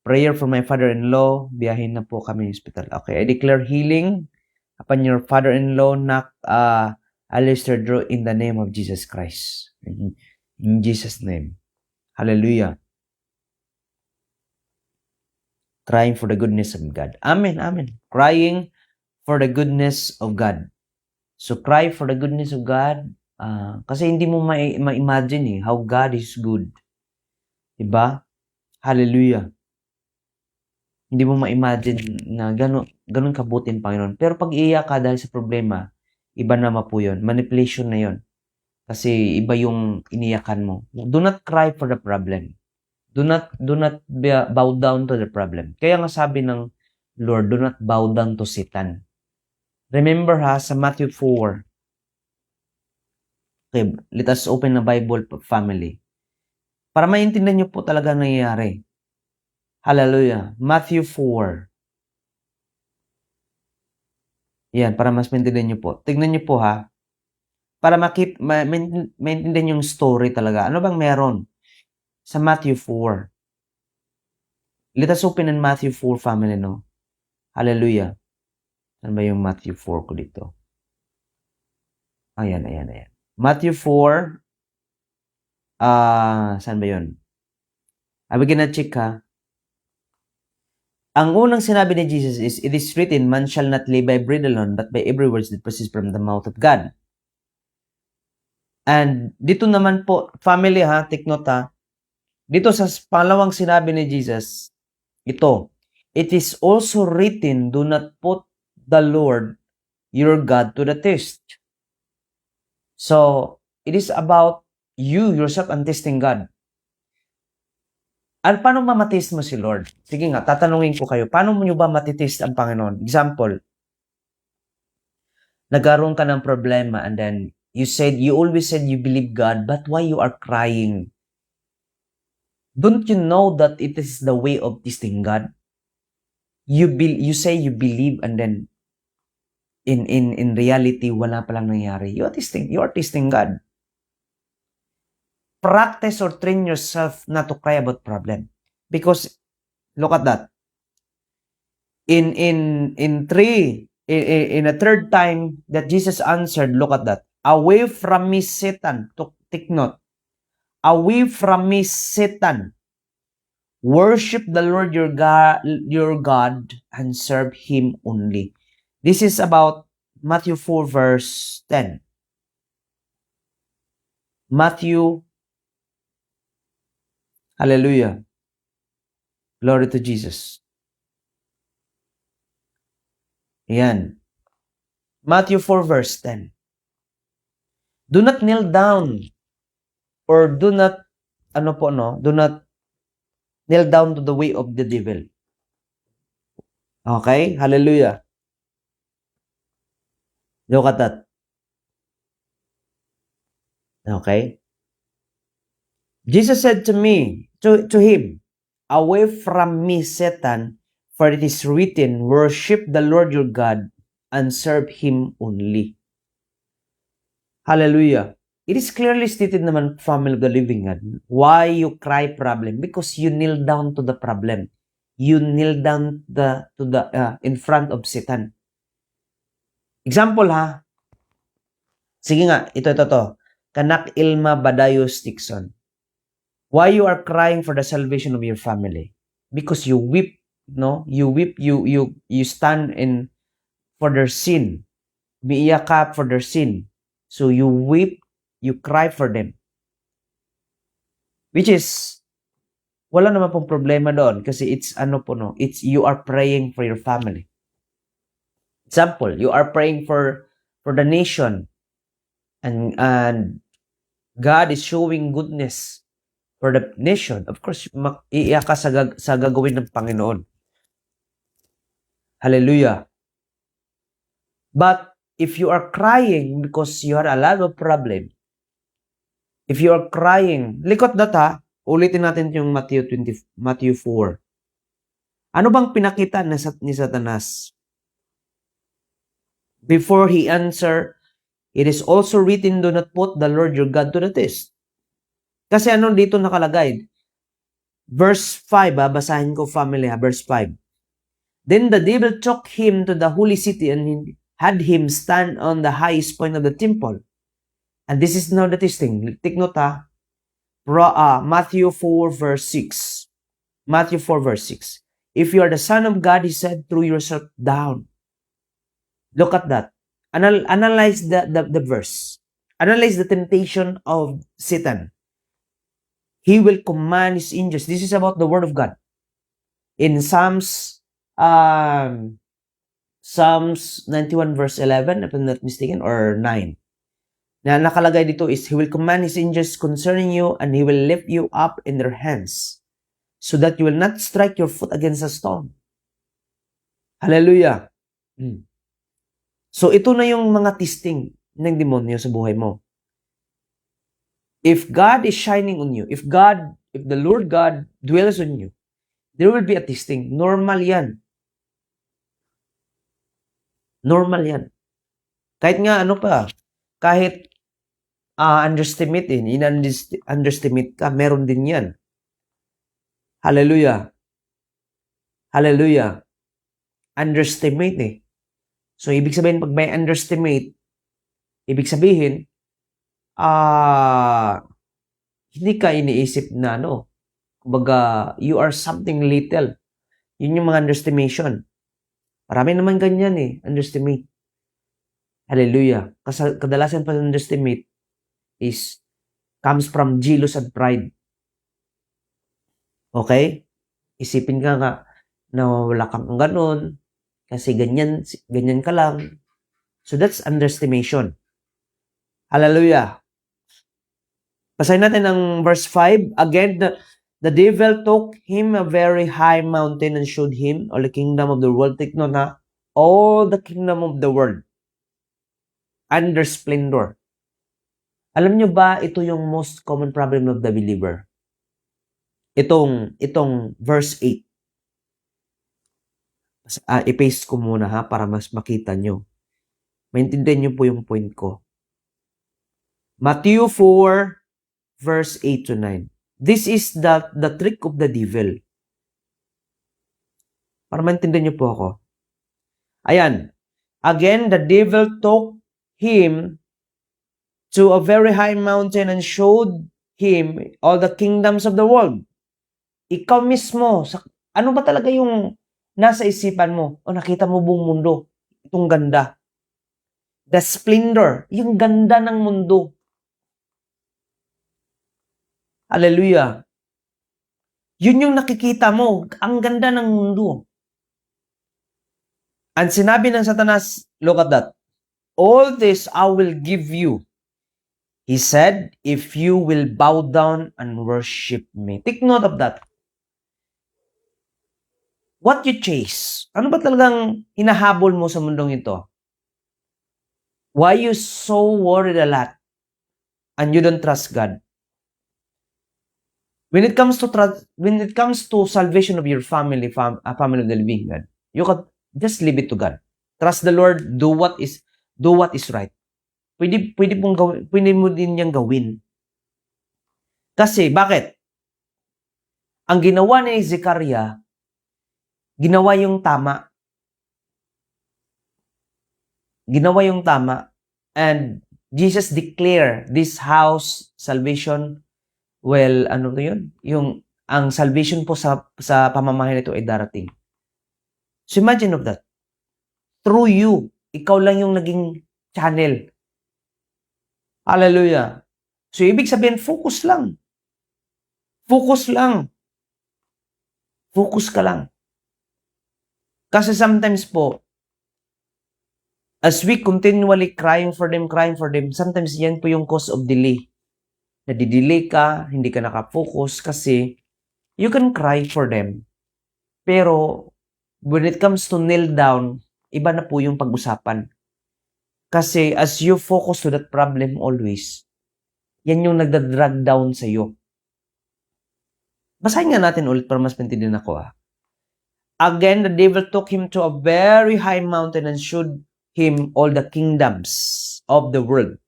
Prayer for my father-in-law. Biyahin na po kami sa hospital. Okay, I declare healing upon your father-in-law, Alistair Drew, in the name of Jesus Christ. In Jesus' name. Hallelujah. Crying for the goodness of God. Amen, amen. Crying for the goodness of God. So, cry for the goodness of God. Kasi hindi mo ma-imagine how God is good. Diba? Hallelujah. Hindi mo ma-imagine na ganun kabuti ang Panginoon. Pero pag iiyak ka dahil sa problema, iba naman po yun. Manipulation na yun. Kasi iba yung iniyakan mo. Do not cry for the problem. Do not bow down to the problem. Kaya nga sabi ng Lord, do not bow down to Satan. Remember sa Matthew 4. Okay, let us open the Bible, family. Para maintindihan nyo po talaga nangyayari. Hallelujah. Matthew 4. Yan, para mas maintindihan niyo po. Tignan niyo po ha. Para maintindihan yung story talaga. Ano bang meron sa Matthew 4? Let us open in Matthew 4, family, no? Hallelujah. Saan ba yung Matthew 4 ko dito? Ayan. Matthew 4, saan ba yun? Begin na check ha. Ang unang sinabi ni Jesus is, "It is written, man shall not live by bread alone, but by every word that proceeds from the mouth of God." And dito naman po, family ha, take note ha. Dito sa pangalawang sinabi ni Jesus, ito, "It is also written, do not put the Lord your God to the test." So, it is about you yourself and testing God. At paano mamatest mo si Lord? Sige nga, tatanungin ko kayo, paano mo nyo ba matitest ang Panginoon? Example, nagkaroon ka ng problema and then you always said you believe God, but why you are crying? Don't you know that it is the way of testing God? You say you believe and then in reality, wala palang nangyari. You are testing God. Practice or train yourself not to cry about problem. Because, look at that. In a third time that Jesus answered, look at that. "Away from me, Satan." Take note. "Away from me, Satan. Worship the Lord your God and serve Him only." This is about Matthew 4 verse 10. Matthew, hallelujah. Glory to Jesus. Ayan. Matthew 4 verse 10. Do not kneel down or do not kneel down to the way of the devil. Okay? Hallelujah. Look at that. Okay? Jesus said to him, "Away from me, Satan, for it is written, worship the Lord your God and serve Him only." Hallelujah. It is clearly stated naman, family of the living God, why you cry problem? Because you kneel down to the problem. You kneel down in front of Satan. Example ha. Sige nga, ito. Kanak Ilma Badayos Dixon. Why you are crying for the salvation of your family? Because you weep, no? You weep, you stand in for their sin. Umiiyak ka for their sin. So you weep, you cry for them. Which is, wala naman pong problema doon kasi it's you are praying for your family. Example, you are praying for the nation and God is showing goodness for the nation. Of course, iiyak ka sa gagawin ng Panginoon. Hallelujah. But if you are crying because you have a lot of problem, if you are crying, likot that ha, ulitin natin yung Matthew 4. Ano bang pinakita ni Satanas? Before he answer, it is also written, do not put the Lord your God to the test. Kasi ano dito nakalagay? Verse 5, basahin ko family verse 5. Then the devil took him to the holy city and had him stand on the highest point of the temple. And this is now the testing. Take note ha. Matthew 4 verse 6. Matthew 4 verse 6. If you are the Son of God, he said, throw yourself down. Look at that. Analyze the verse. Analyze the temptation of Satan. He will command his angels. This is about the word of God. In Psalms 91 verse 11, if I'm not mistaken, or 9. Na nakalagay dito is, He will command His angels concerning you, and He will lift you up in their hands, so that you will not strike your foot against a stone. Hallelujah. So ito na yung mga testing ng demonyo sa buhay mo. If God is shining on you, if the Lord God dwells on you, There will be a testing. Normal yan. Normal yan. Kahit nga ano pa, kahit underestimate underestimate ka, meron din yan. Hallelujah. Hallelujah. Underestimate eh. So, ibig sabihin, pag may underestimate, ibig sabihin, hindi ka iniisip na ano, kumbaga, you are something little. Yun yung mga underestimation. Marami naman ganyan eh, underestimate. Hallelujah. Kadalasan pa underestimate comes from jealous and pride. Okay? Isipin ka nga na wala kang ganun, kasi ganyan ka lang. So that's underestimation. Hallelujah. Basahin natin ang verse 5. Again, the devil took him a very high mountain and showed him all the kingdom of the world. Take note na, all the kingdom of the world under splendor. Alam nyo ba, ito yung most common problem of the believer? Itong verse 8. I-paste ko muna ha, para mas makita nyo. Maintindihan nyo po yung point ko. Matthew 4, verse 8 to 9. This is the trick of the devil. Para maintindihan nyo po ako. Ayan. Again, the devil took him to a very high mountain and showed him all the kingdoms of the world. Ikaw mismo, ano ba talaga yung nasa isipan mo? O nakita mo buong mundo? Itong ganda. The splendor, yung ganda ng mundo. Hallelujah. Yun yung nakikita mo, ang ganda ng mundo. And sinabi ng Satanas, look at that. All this I will give you. He said, if you will bow down and worship me. Take note of that. What you chase? Ano ba talagang hinahabol mo sa mundong ito? Why you so worried a lot and you don't trust God? When it comes to salvation of your family of the living God, you can just leave it to God. Trust the Lord, do what is right. Pwede mo din niyang gawin. Kasi, bakit? Ang ginawa ni Zechariah, ginawa yung tama. Ginawa yung tama. And Jesus declared this house salvation. Well, ano to yun? Ang salvation po sa pamamahay nito ay darating. So imagine of that. Through you, ikaw lang yung naging channel. Hallelujah. So, ibig sabihin, focus lang. Focus lang. Focus ka lang. Kasi sometimes po, as we continually crying for them, sometimes yan po yung cause of delay. Nadidelay ka, hindi ka nakafocus kasi you can cry for them. Pero, when it comes to kneel down, iba na po yung pag-usapan. Kasi as you focus to that problem always, yan yung nagda-drag down sa iyo. Basahin nga natin ulit para mas maintindihan ako. Again, the devil took him to a very high mountain and showed him all the kingdoms of the world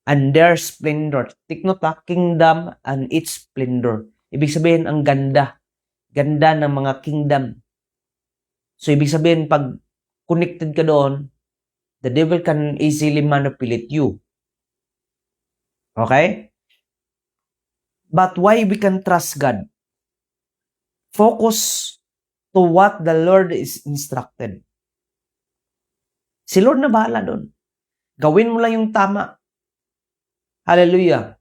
and their splendor. Take note, kingdom and its splendor. Ibig sabihin, ang ganda. Ganda ng mga kingdom. So, ibig sabihin, pag connected ka doon, the devil can easily manipulate you. Okay? But why we can trust God? Focus to what the Lord is instructed. Si Lord na bahala doon. Gawin mo lang yung tama. Hallelujah.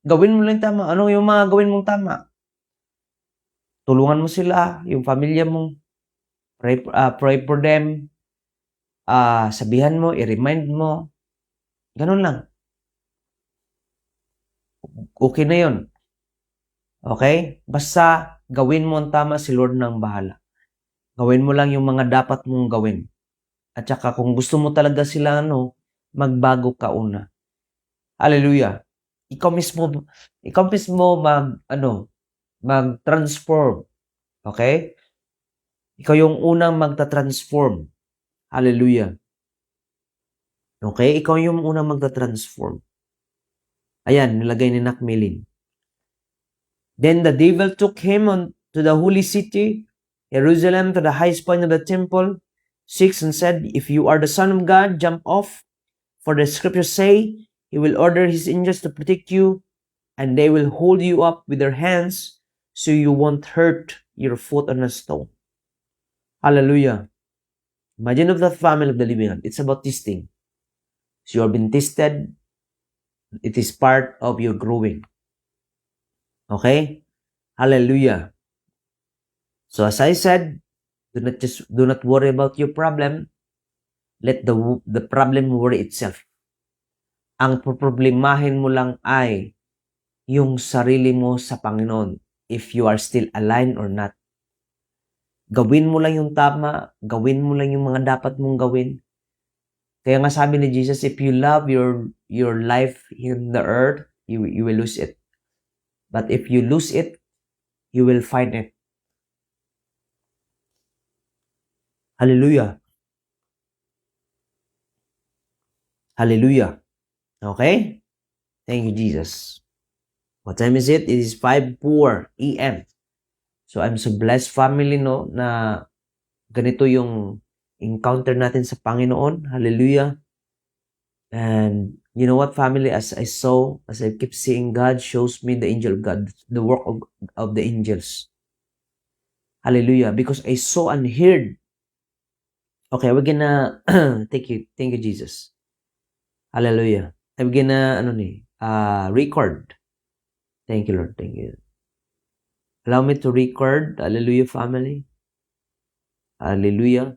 Gawin mo lang yung tama. Ano yung mga gawin mong tama? Tulungan mo sila, yung pamilya mo. Pray for them. Sabihan mo, i-remind mo. Ganun lang. Okay na yun. Okay? Basta gawin mo ang tama, si Lord nang bahala. Gawin mo lang yung mga dapat mong gawin. At saka kung gusto mo talaga sila, magbago ka una. Hallelujah. Ikaw mismo mag-transform. Okay? Ikaw yung unang magta-transform. Hallelujah. Okay? Ikaw yung unang magta-transform. Ayan, nilagay ni Macmillan. Then the devil took him on to the holy city, Jerusalem, to the highest point of the temple, 6, and said, If you are the Son of God, jump off. For the scriptures say, He will order His angels to protect you, and they will hold you up with their hands, so you won't hurt your foot on a stone. Hallelujah. Imagine of that family of the living God. It's about testing. So you have been tested. It is part of your growing. Okay? Hallelujah. So as I said, do not worry about your problem. Let the problem worry itself. Ang problemahin mo lang ay yung sarili mo sa Panginoon, if you are still aligned or not. Gawin mo lang yung tama, gawin mo lang yung mga dapat mong gawin. Kaya nga sabi ni Jesus, if you love your life in the earth, you will lose it. But if you lose it, you will find it. Hallelujah. Hallelujah. Okay? Thank you, Jesus. What time is it? It is 5:04 a.m. So I'm so blessed, family, no, na ganito yung encounter natin sa Panginoon. Hallelujah. And you know what, family, as I keep seeing, God shows me the angel of God, the work of the angels. Hallelujah. Because I saw and heard. Okay, we're gonna thank you, Jesus. Hallelujah. I'm gonna record. Thank you, Lord. Thank you. Allow me to record. Hallelujah, family. Hallelujah.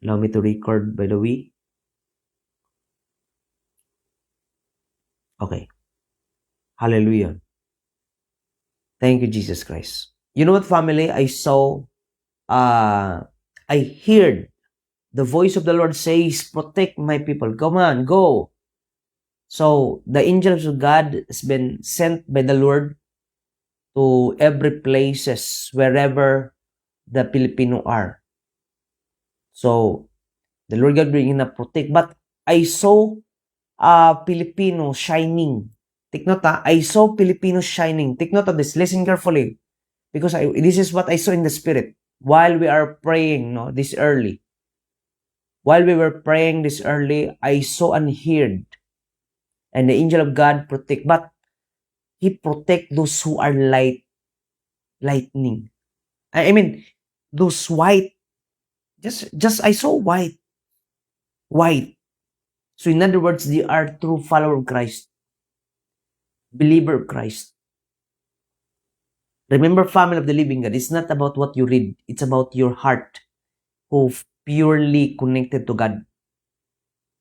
Allow me to record, by the way. Okay. Hallelujah. Thank you, Jesus Christ. You know what, family? I heard the voice of the Lord says, protect my people. Come on, go. So, the angels of God has been sent by the Lord to every places, wherever the Filipino are. So, the Lord God will na protect. But I saw Filipino shining. Take note, I saw Filipino shining. Take note of this. Listen carefully. Because this is what I saw in the spirit while we are praying, no, this early. While we were praying this early, I saw and heard. And the angel of God protect. But He protect those who are lightning. I mean, those white. Just I saw white. White. So in other words, they are true follower of Christ. Believer of Christ. Remember, family of the living God, it's not about what you read. It's about your heart who purely connected to God.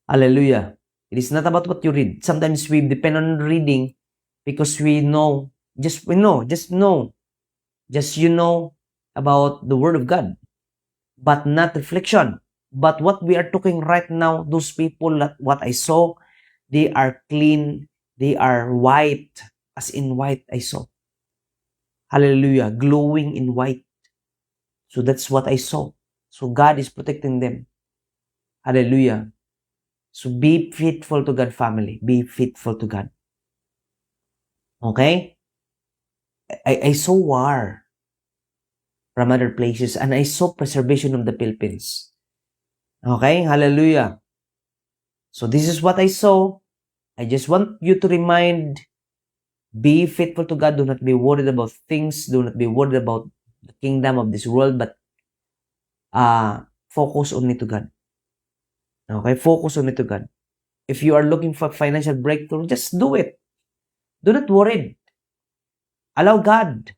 Hallelujah. It is not about what you read. Sometimes we depend on reading because we know, just you know about the Word of God, but not reflection. But what we are talking right now, those people that what I saw, they are clean, they are white, as in white I saw. Hallelujah, glowing in white. So that's what I saw. So God is protecting them. Hallelujah. So be faithful to God, family. Be faithful to God. Okay? I saw war from other places and I saw preservation of the Philippines. Okay? Hallelujah. So this is what I saw. I just want you to remind, be faithful to God. Do not be worried about things. Do not be worried about the kingdom of this world, but focus only to God. Okay? Focus only to God. If you are looking for financial breakthrough, just do it. Do not worry. Allow God.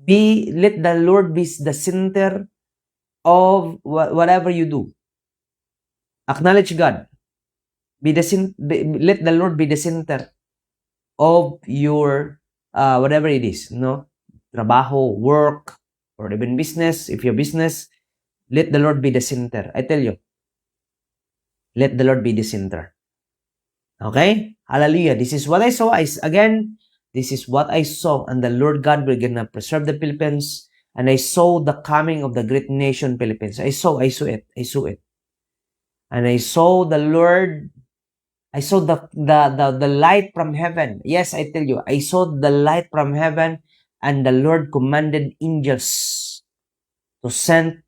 Let the Lord be the center of whatever you do. Acknowledge God. Let the Lord be the center of your whatever it is, no? Trabaho, work, or even business. If your business, let the Lord be the center. I tell you, let the Lord be the center. Okay? Hallelujah. This is what I saw. Again, This is what I saw, and the Lord God will gonna preserve the Philippines, and I saw the coming of the great nation Philippines. I saw it. And I saw the Lord, I saw the light from heaven. Yes, I tell you, I saw the light from heaven, and the Lord commanded angels to send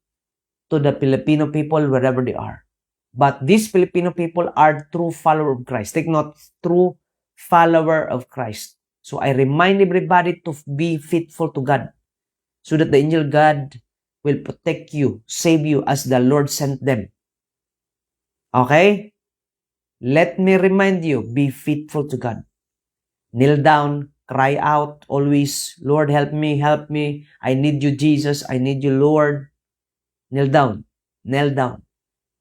to the Filipino people wherever they are. But these Filipino people are true follower of Christ. Take note, true follower of Christ. So I remind everybody to be faithful to God, so that the angel God will protect you, save you as the Lord sent them. Okay? Let me remind you, be faithful to God. Kneel down, cry out always, Lord, help me. I need you, Jesus. I need you, Lord. Kneel down.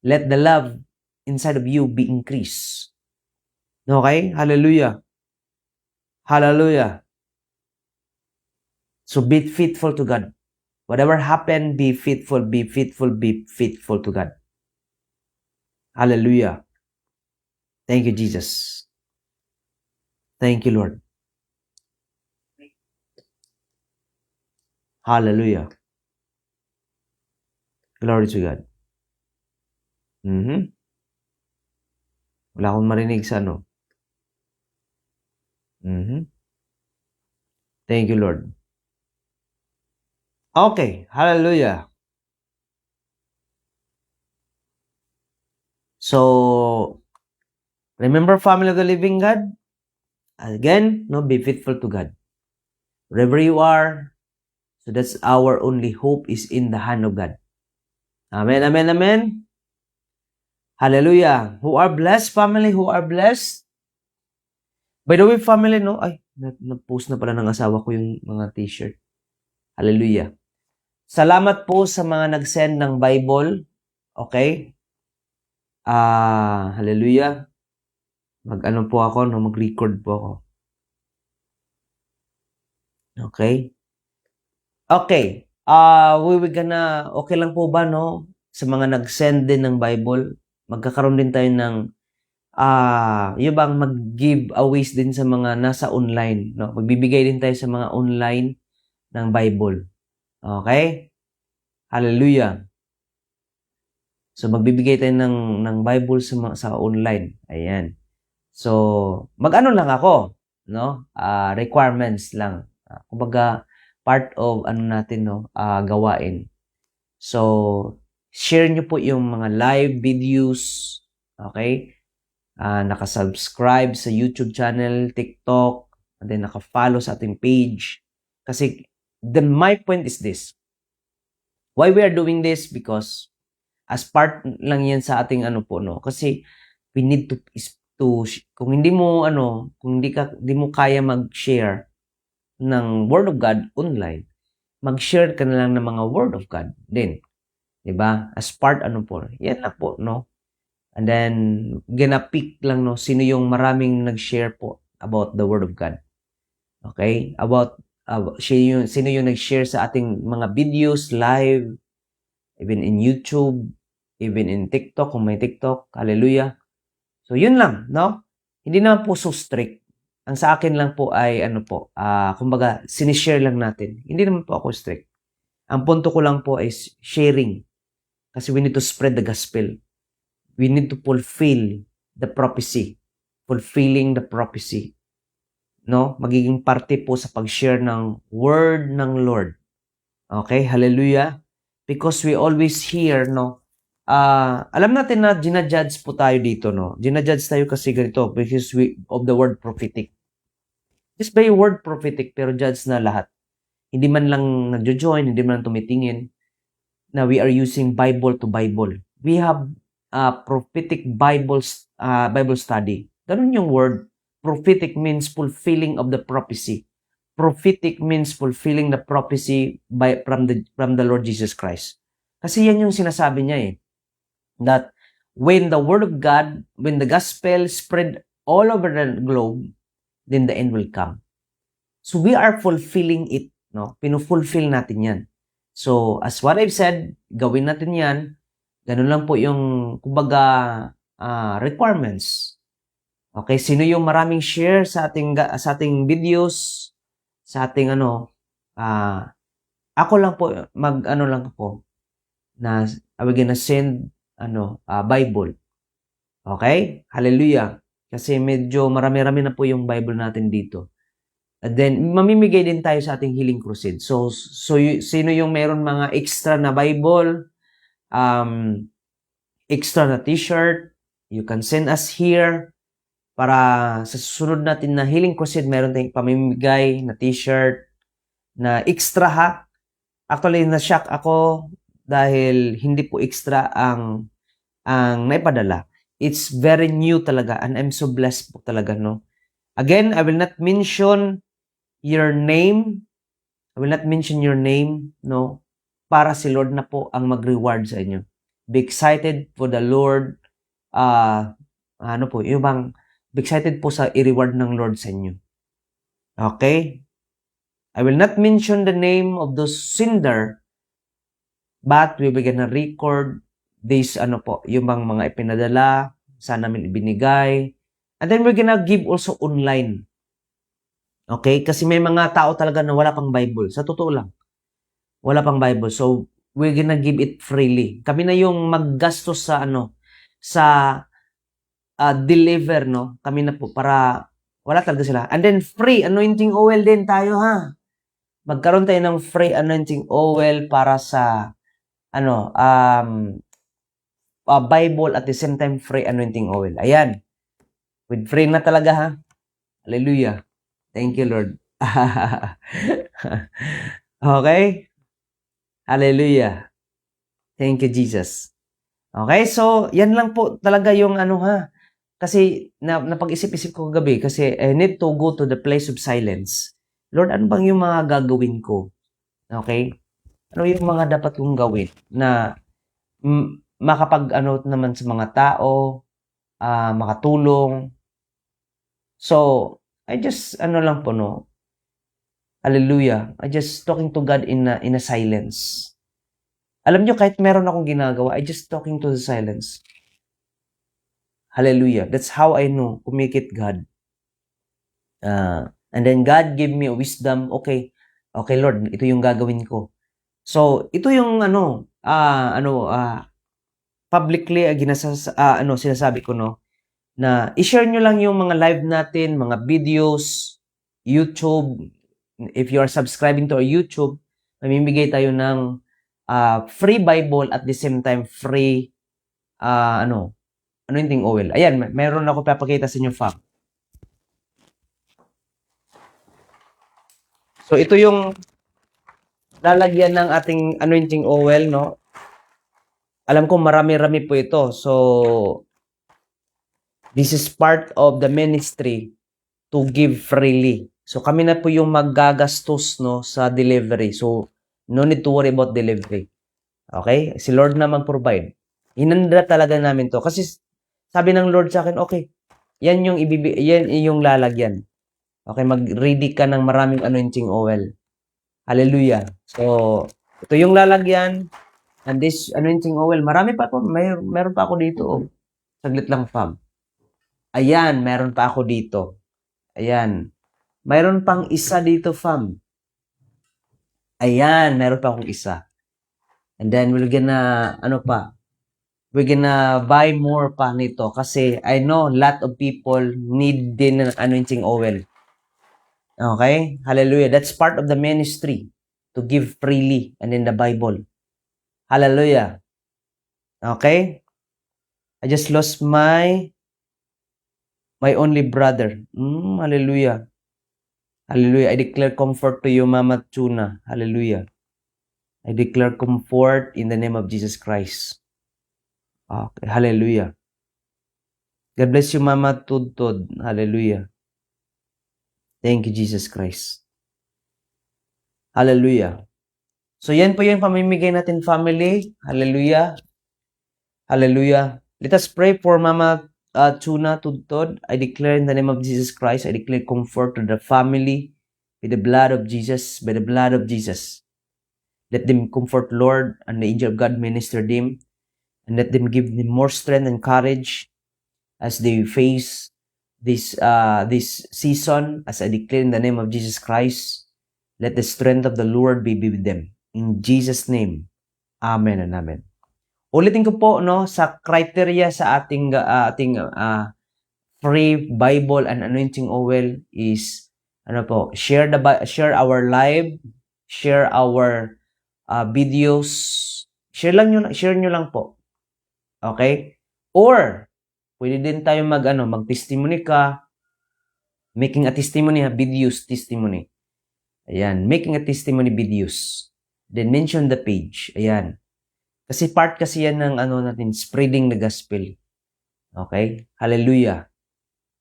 Let the love inside of you be increased. Okay? Hallelujah. So be faithful to God. Whatever happened, be faithful to God. Hallelujah. Thank you, Jesus. Thank you, Lord. Hallelujah. Glory to God. Wala akong marinig sa ano. Thank you, Lord. Okay. Hallelujah. So, remember, family of the living God? Again, be faithful to God. Wherever you are, so that's our only hope is in the hand of God. Amen. Hallelujah. Who are blessed, family? Who are blessed? By the way, family, na-post na pala ng asawa ko yung mga t-shirt. Hallelujah. Salamat po sa mga nag-send ng Bible. Okay? Hallelujah. Mag-ano po ako, mag-record po ako. Okay? Okay. Okay lang po ba, sa mga nag-send din ng Bible, magkakaroon din tayo ng yung bang mag-giveaways din sa mga nasa online, Magbibigay din tayo sa mga online ng Bible. Okay? Hallelujah. So magbibigay tayo ng Bible sa online. Ayan. So mag-ano lang ako, requirements lang. Kumbaga part of natin, gawain. So share nyo po yung mga live videos, okay? Naka-subscribe sa YouTube channel, TikTok, and then naka-follow sa ating page. Kasi my point is this. Why we are doing this? Because as part lang yan sa ating kasi we need to kung hindi mo kaya mag-share ng Word of God online, mag-share ka na lang ng mga Word of God din. 'Di ba? As part yan lang po, And then gina-pick lang sino yung maraming nag-share po about the Word of God. Okay? About sino yung nag-share sa ating mga videos live, even in YouTube, even in TikTok, kung may TikTok. Hallelujah. So yun lang, Hindi naman po so strict. Ang sa akin lang po ay kumbaga sinishare lang natin. Hindi naman po ako strict. Ang punto ko lang po is sharing. Kasi we need to spread the gospel. We need to fulfill the prophecy. Fulfilling the prophecy. Magiging parte po sa pag-share ng word ng Lord. Okay? Hallelujah. Because we always hear, alam natin na ginajudge po tayo dito, Ginajudge tayo kasi ganito because of the word prophetic. Just by word prophetic, pero judge na lahat. Hindi man lang nagjo-join, hindi man lang tumitingin na we are using Bible to Bible. We have prophetic Bible study. Ganun yung word. Prophetic means fulfilling of the prophecy. Prophetic means fulfilling the prophecy from the Lord Jesus Christ. Kasi yan yung sinasabi niya that when the word of God, when the gospel spread all over the globe, then the end will come. So we are fulfilling it, Pinufulfill natin yan. So as what I've said, gawin natin yan. Ganun lang po yung kumbaga requirements. Okay, sino yung maraming share sa ating videos, sa ating ako lang po lang po na we're gonna send Bible. Okay? Hallelujah. Kasi medyo marami-rami na po yung Bible natin dito. And then mamimigay din tayo sa ating Healing Crusade. So sino yung meron mga extra na Bible, extra na t-shirt, you can send us here para sa susunod natin na Healing Crusade, meron tayong pamimigay na t-shirt na extra ha. Actually, na-shock ako dahil hindi po extra ang naipadala. It's very new talaga and I'm so blessed po talaga, no? Again, I will not mention your name. I will not mention your name, no? Para si Lord na po ang mag-reward sa inyo. Be excited for the Lord. Be excited po sa i-reward ng Lord sa inyo. Okay? I will not mention the name of those sender, but we will gonna record this, yung mga ipinadala, saan namin ibinigay. And then we're gonna give also online. Okay? Kasi may mga tao talaga na wala pang Bible. Sa totoo lang. Wala pang Bible. So, we're gonna give it freely. Kami na yung maggastos sa deliver, no? Kami na po para wala talaga sila. And then free anointing oil din tayo, ha? Magkaroon tayo ng free anointing oil para sa Bible at the same time free anointing oil. Ayan. With free na talaga, ha? Hallelujah. Thank you, Lord. Okay? Hallelujah. Thank you, Jesus. Okay, so yan lang po talaga yung kasi napag-isip-isip ko kagabi kasi I need to go to the place of silence. Lord, ano bang yung mga gagawin ko? Okay? Ano yung mga dapat kong gawin na naman sa mga tao, makatulong. So, I just, hallelujah. I just talking to God in a silence. Alam nyo, kahit meron akong ginagawa, I just talking to the silence. Hallelujah. That's how I know, kumikit God. And then God give me a wisdom. Okay, Lord, ito yung gagawin ko. So, ito yung publicly sinasabi ko, no, na i-share nyo lang yung mga live natin, mga videos, YouTube. If you are subscribing to our YouTube, mamimigay tayo ng free Bible at the same time free anointing oil. Ayan, meron ako papakita sa inyo, fam. So, ito yung lalagyan ng ating anointing oil, no? Alam ko marami-rami po ito. So, this is part of the ministry to give freely. So, kami na po yung maggagastos, no, sa delivery. So, no need to worry about delivery. Okay? Si Lord na mag-provide. Hinanda talaga namin to. Kasi, sabi ng Lord sa akin, okay, yan yung lalagyan. Okay, mag-ready ka ng maraming anointing oil. Hallelujah. So, ito yung lalagyan. And this anointing oil, marami pa ako. Meron pa ako dito. Oh. Saglit lang, fam. Ayan, meron pa ako dito. Ayan. Mayroon pang isa dito, fam. Ayan, meron pa akong isa. And then, we're gonna buy more pa nito kasi I know lot of people need din an anointing oil. Okay? Hallelujah. That's part of the ministry to give freely and in the Bible. Hallelujah. Okay? I just lost my only brother. Hallelujah. Hallelujah. I declare comfort to you, Mama Tuna. Hallelujah. I declare comfort in the name of Jesus Christ. Okay. Hallelujah. God bless you, Mama Tudtod. Hallelujah. Thank you, Jesus Christ. Hallelujah. So, yan po yung pamimigay natin, family. Hallelujah. Hallelujah. Let us pray for Mama Tuna Tudtod. I declare in the name of Jesus Christ, I declare comfort to the family with the blood of Jesus, by the blood of Jesus. Let them comfort, Lord, and the angel of God minister them, and let them give them more strength and courage as they face this season, as I declare in the name of Jesus Christ, let the strength of the Lord be with them. In Jesus' name, amen and amen. Ulitin ko po, no, sa criteria sa ating free Bible and anointing oil is share our live, share our videos, share nyo lang po. Okay? Or pwede din tayo mag-testimony ka, making a testimony, videos testimony. Ayan, making a testimony videos. Then mention the page. Ayan. Kasi part kasi yan ng natin, spreading the gospel. Okay? Hallelujah.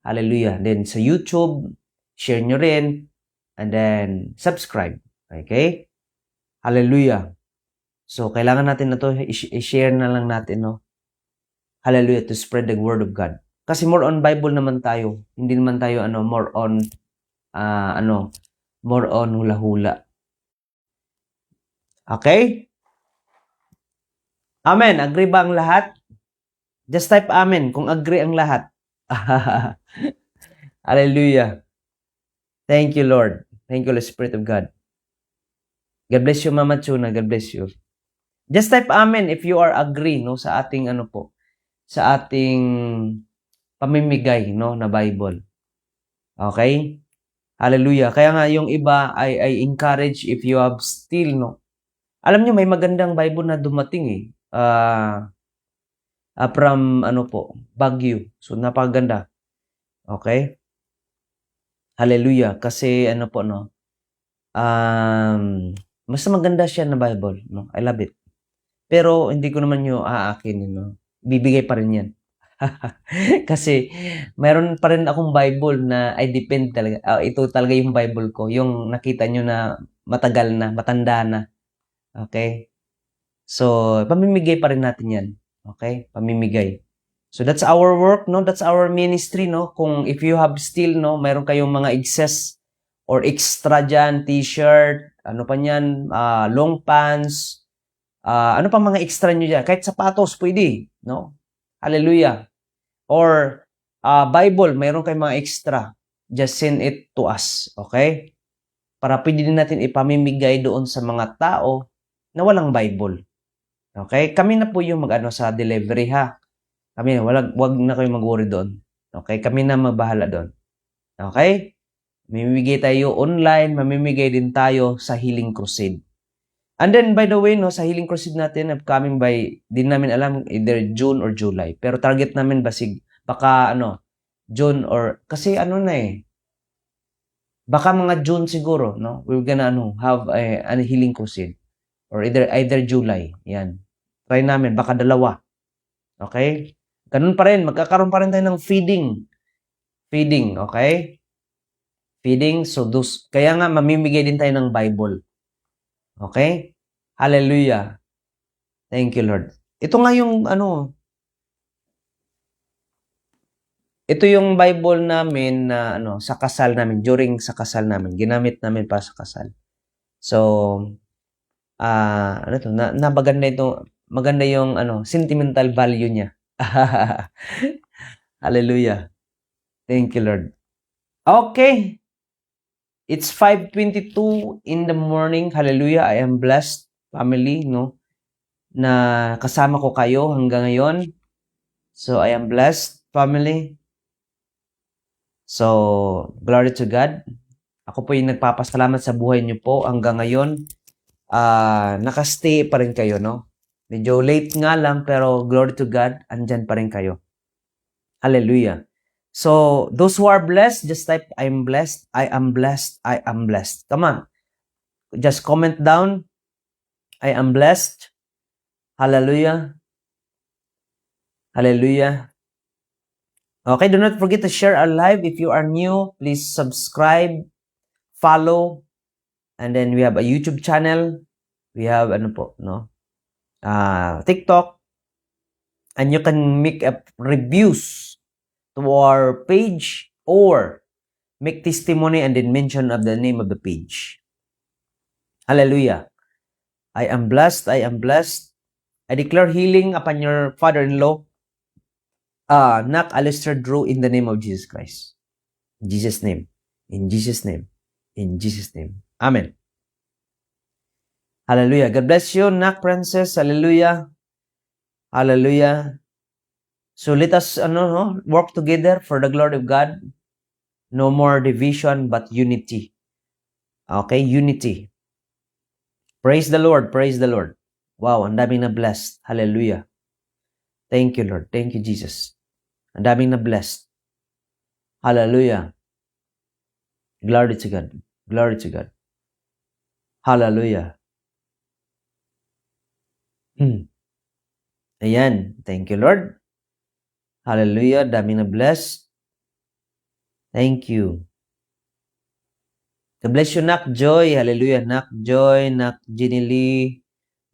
Hallelujah. Then sa YouTube, share nyo rin. And then subscribe. Okay? Hallelujah. So, kailangan natin na to, i-share na lang natin, no? Hallelujah, to spread the word of God. Kasi more on Bible naman tayo. Hindi naman tayo, more on hula-hula. Okay? Amen. Agree ba ang lahat? Just type amen kung agree ang lahat. Hallelujah. Thank you, Lord. Thank you, Holy Spirit of God. God bless you, Mama Chuna. God bless you. Just type amen if you are agree, no, sa ating sa ating pamimigay, no, na Bible. Okay? Hallelujah. Kaya nga yung iba I encourage if you have still, no. Alam niyo may magandang Bible na dumating from Baguio. So napakaganda. Okay? Hallelujah. Kasi mas maganda siya na Bible, no. I love it. Pero hindi ko naman yung aakinin, no. Bibigay pa rin yan. Kasi mayroon pa rin akong Bible na I depend talaga. Ito talaga yung Bible ko. Yung nakita nyo na matagal na, matanda na. Okay? So, pamimigay pa rin natin yan. Okay? Pamimigay. So, that's our work, no? That's our ministry, no? Kung if you have still, no, mayroon kayong mga excess or extra dyan, t-shirt, long pants, ano pa mga extra nyo dyan? Kahit sapatos, pwede. No? Hallelujah. Or Bible, mayroon kayong mga extra. Just send it to us. Okay? Para pwede din natin ipamimigay doon sa mga tao na walang Bible. Okay? Kami na po yung sa delivery, ha? Kami, wag na kayo mag-worry doon. Okay? Kami na magbahala doon. Okay? Mamimigay tayo online, mamimigay din tayo sa Healing Crusade. And then, by the way, no, sa Healing Crusade natin, upcoming by, di namin alam, either June or July. Pero target namin baka June or, kasi baka mga June siguro, no? We're gonna, have a Healing Crusade. Or either July. Yan. Try namin, baka dalawa. Okay? Ganun pa rin, magkakaroon pa rin tayo ng feeding. Feeding, okay? Feeding, so kaya nga, mamimigay din tayo ng Bible. Okay? Hallelujah. Thank you, Lord. Ito nga yung ito yung Bible namin na sa kasal namin, during sa kasal namin, ginamit namin para sa kasal. So, maganda yung sentimental value niya. Hallelujah. Thank you, Lord. Okay. It's 5:22 in the morning. Hallelujah. I am blessed, family, no? Na kasama ko kayo hanggang ngayon. So, I am blessed, family. So, glory to God. Ako po yung nagpapasalamat sa buhay niyo po hanggang ngayon. Nakastay pa rin kayo, no? Medyo late nga lang, pero glory to God, andyan pa rin kayo. Hallelujah. So, those who are blessed, just type, I'm blessed, I am blessed, I am blessed. Come on. Just comment down, I am blessed. Hallelujah. Hallelujah. Okay, do not forget to share our live. If you are new, please subscribe, follow, and then we have a YouTube channel. We have, TikTok. And you can make up reviews to our page or make testimony and then mention of the name of the page. Hallelujah. I am blessed. I am blessed. I declare healing upon your father-in-law. Nak Alistair Drew, in the name of Jesus Christ. In Jesus' name. In Jesus' name. In Jesus' name. Amen. Hallelujah. God bless you, Nak Princess. Hallelujah. Hallelujah. So let us work together for the glory of God. No more division, but unity. Okay? Unity. Praise the Lord. Praise the Lord. Wow, ang daming na blessed. Hallelujah. Thank you, Lord. Thank you, Jesus. Ang daming na blessed. Hallelujah. Glory to God. Glory to God. Hallelujah. Ayan. Thank you, Lord. Hallelujah. Daming na blessed. Thank you. God bless you, Nak Joy. Hallelujah. Nak Joy, Nak Ginny Lee,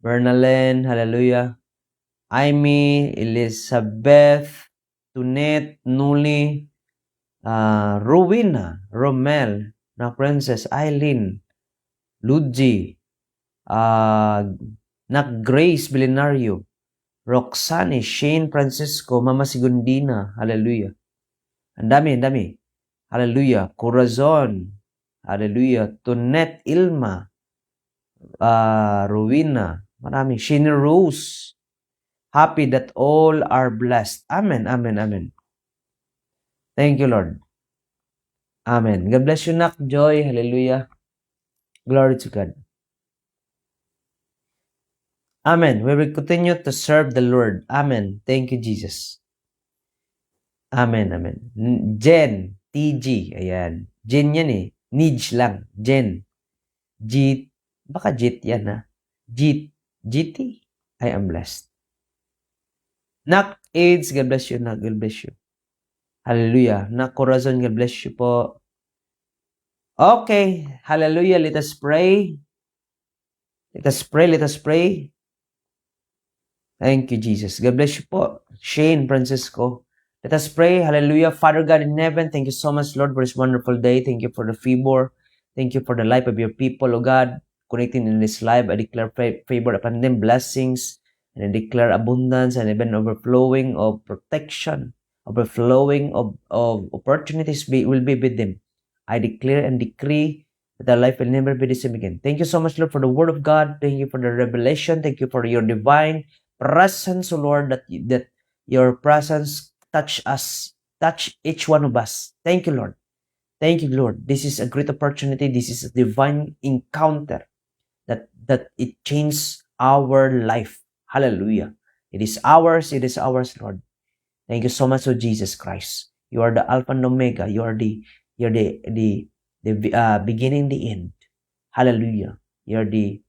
Bernalen. Hallelujah. Amy, Elizabeth, Tunet, Nuli, Rowena, Romel, Nak Princess, Eileen, Luigi, Nak Grace Belenario, Roxane, Shane Francisco, Mama Sigundina. Hallelujah. Ang dami, ang dami. Hallelujah. Corazon. Hallelujah. Tunet, Ilma, Rowena, marami. Shane Rose. Happy that all are blessed. Amen, amen, amen. Thank you, Lord. Amen. God bless you, Nak Joy. Hallelujah. Glory to God. Amen. We will continue to serve the Lord. Amen. Thank you, Jesus. Amen, amen. Jen, TG. Ayan. Jen yan eh. Nij lang. Jen. Jit. Baka Jit yan ha. Jit. GT. I am blessed. Nak AIDS. God bless you. Nak. God bless you. Hallelujah. Nak Corazon. God bless you po. Okay. Hallelujah. Let us pray. Let us pray. Let us pray. Thank you, Jesus. God bless you po. Shane Francisco. Let us pray. Hallelujah. Father God in heaven, thank you so much, Lord, for this wonderful day. Thank you for the favor. Thank you for the life of your people, oh God. Connecting in this life, I declare favor upon them, blessings, and I declare abundance and even overflowing of protection, overflowing of opportunities will be with them. I declare and decree that their life will never be the same again. Thank you so much, Lord, for the word of God. Thank you for the revelation. Thank you for your divine presence, oh Lord, that your presence touch us, touch each one of us. Thank you, Lord. Thank you, Lord. This is a great opportunity. This is a divine encounter that it changed our life. Hallelujah. It is ours, Lord. Thank you so much, oh Jesus Christ. You are the Alpha and Omega. You are the beginning, the end. Hallelujah. You're the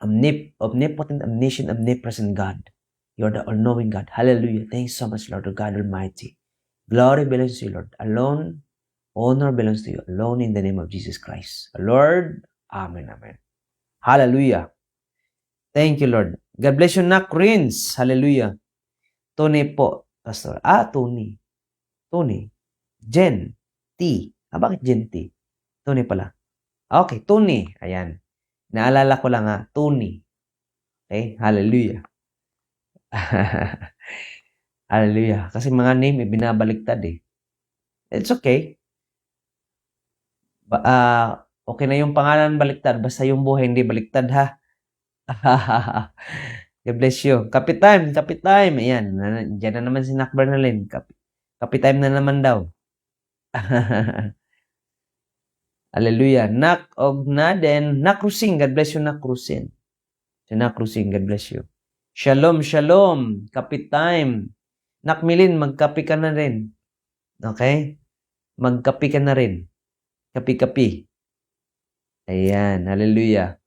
omnipotent, omniscient, omnipresent God. You're the all-knowing God. Hallelujah. Thanks so much, Lord, God Almighty. Glory belongs to you, Lord. Alone, honor belongs to you. Alone in the name of Jesus Christ. Lord, amen, amen. Hallelujah. Thank you, Lord. God bless you, Nak Rins. Hallelujah. Tony po, Pastor. Tony. Tony. Jen. T. Bakit Jen T? Tony pala. Okay, Tony. Ayan. Naalala ko lang Tony. Okay, hallelujah. Hallelujah. Kasi mga name, binabaliktad eh. It's okay. Okay na yung pangalan baliktad, basta yung buhay hindi baliktad ha. God bless you. Kapitime. Ayan, dyan na naman si Nak Bernalyn. Kapitime na naman daw. Hallelujah. Nak Ognaden. Nak Rusing. God bless you, Nak Rusing. Si Nak Rusing. God bless you. Shalom, shalom. Kapitime. Nak Milin, magkapi ka na rin. Okay? Magkapi ka na rin. Kapi-kapi. Ayan. Hallelujah.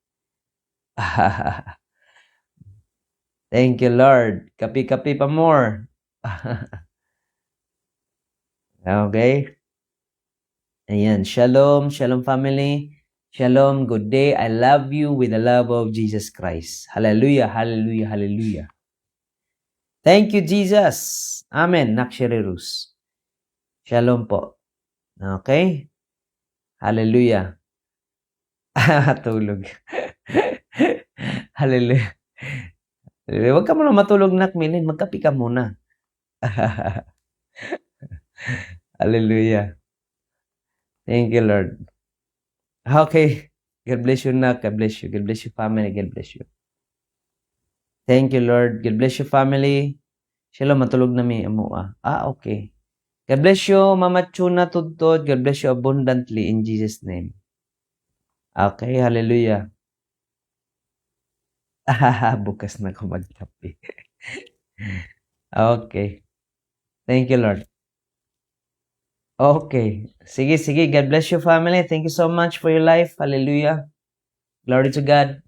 Thank you, Lord. Kapi-kapi pa more. Okay? Ayan. Shalom, shalom family. Shalom, good day. I love you with the love of Jesus Christ. Hallelujah, hallelujah, hallelujah. Thank you, Jesus. Amen. Nakshirerus. Shalom po. Okay? Hallelujah. Tulog. Hallelujah. Huwag ka muna matulog, Nak Milin. Magkapi ka muna. Hallelujah. Thank you, Lord. Okay. God bless you, Nak. God bless you. God bless you, family. God bless you. Thank you, Lord. God bless you, family. Sila matulog na mi amo ah. Okay. God bless you, Mama Chuna Tudtod. God bless you abundantly in Jesus' name. Okay, hallelujah. Bukas na ako magkape. Okay. Thank you, Lord. Okay. Sige, sige. God bless you, family. Thank you so much for your life. Hallelujah. Glory to God.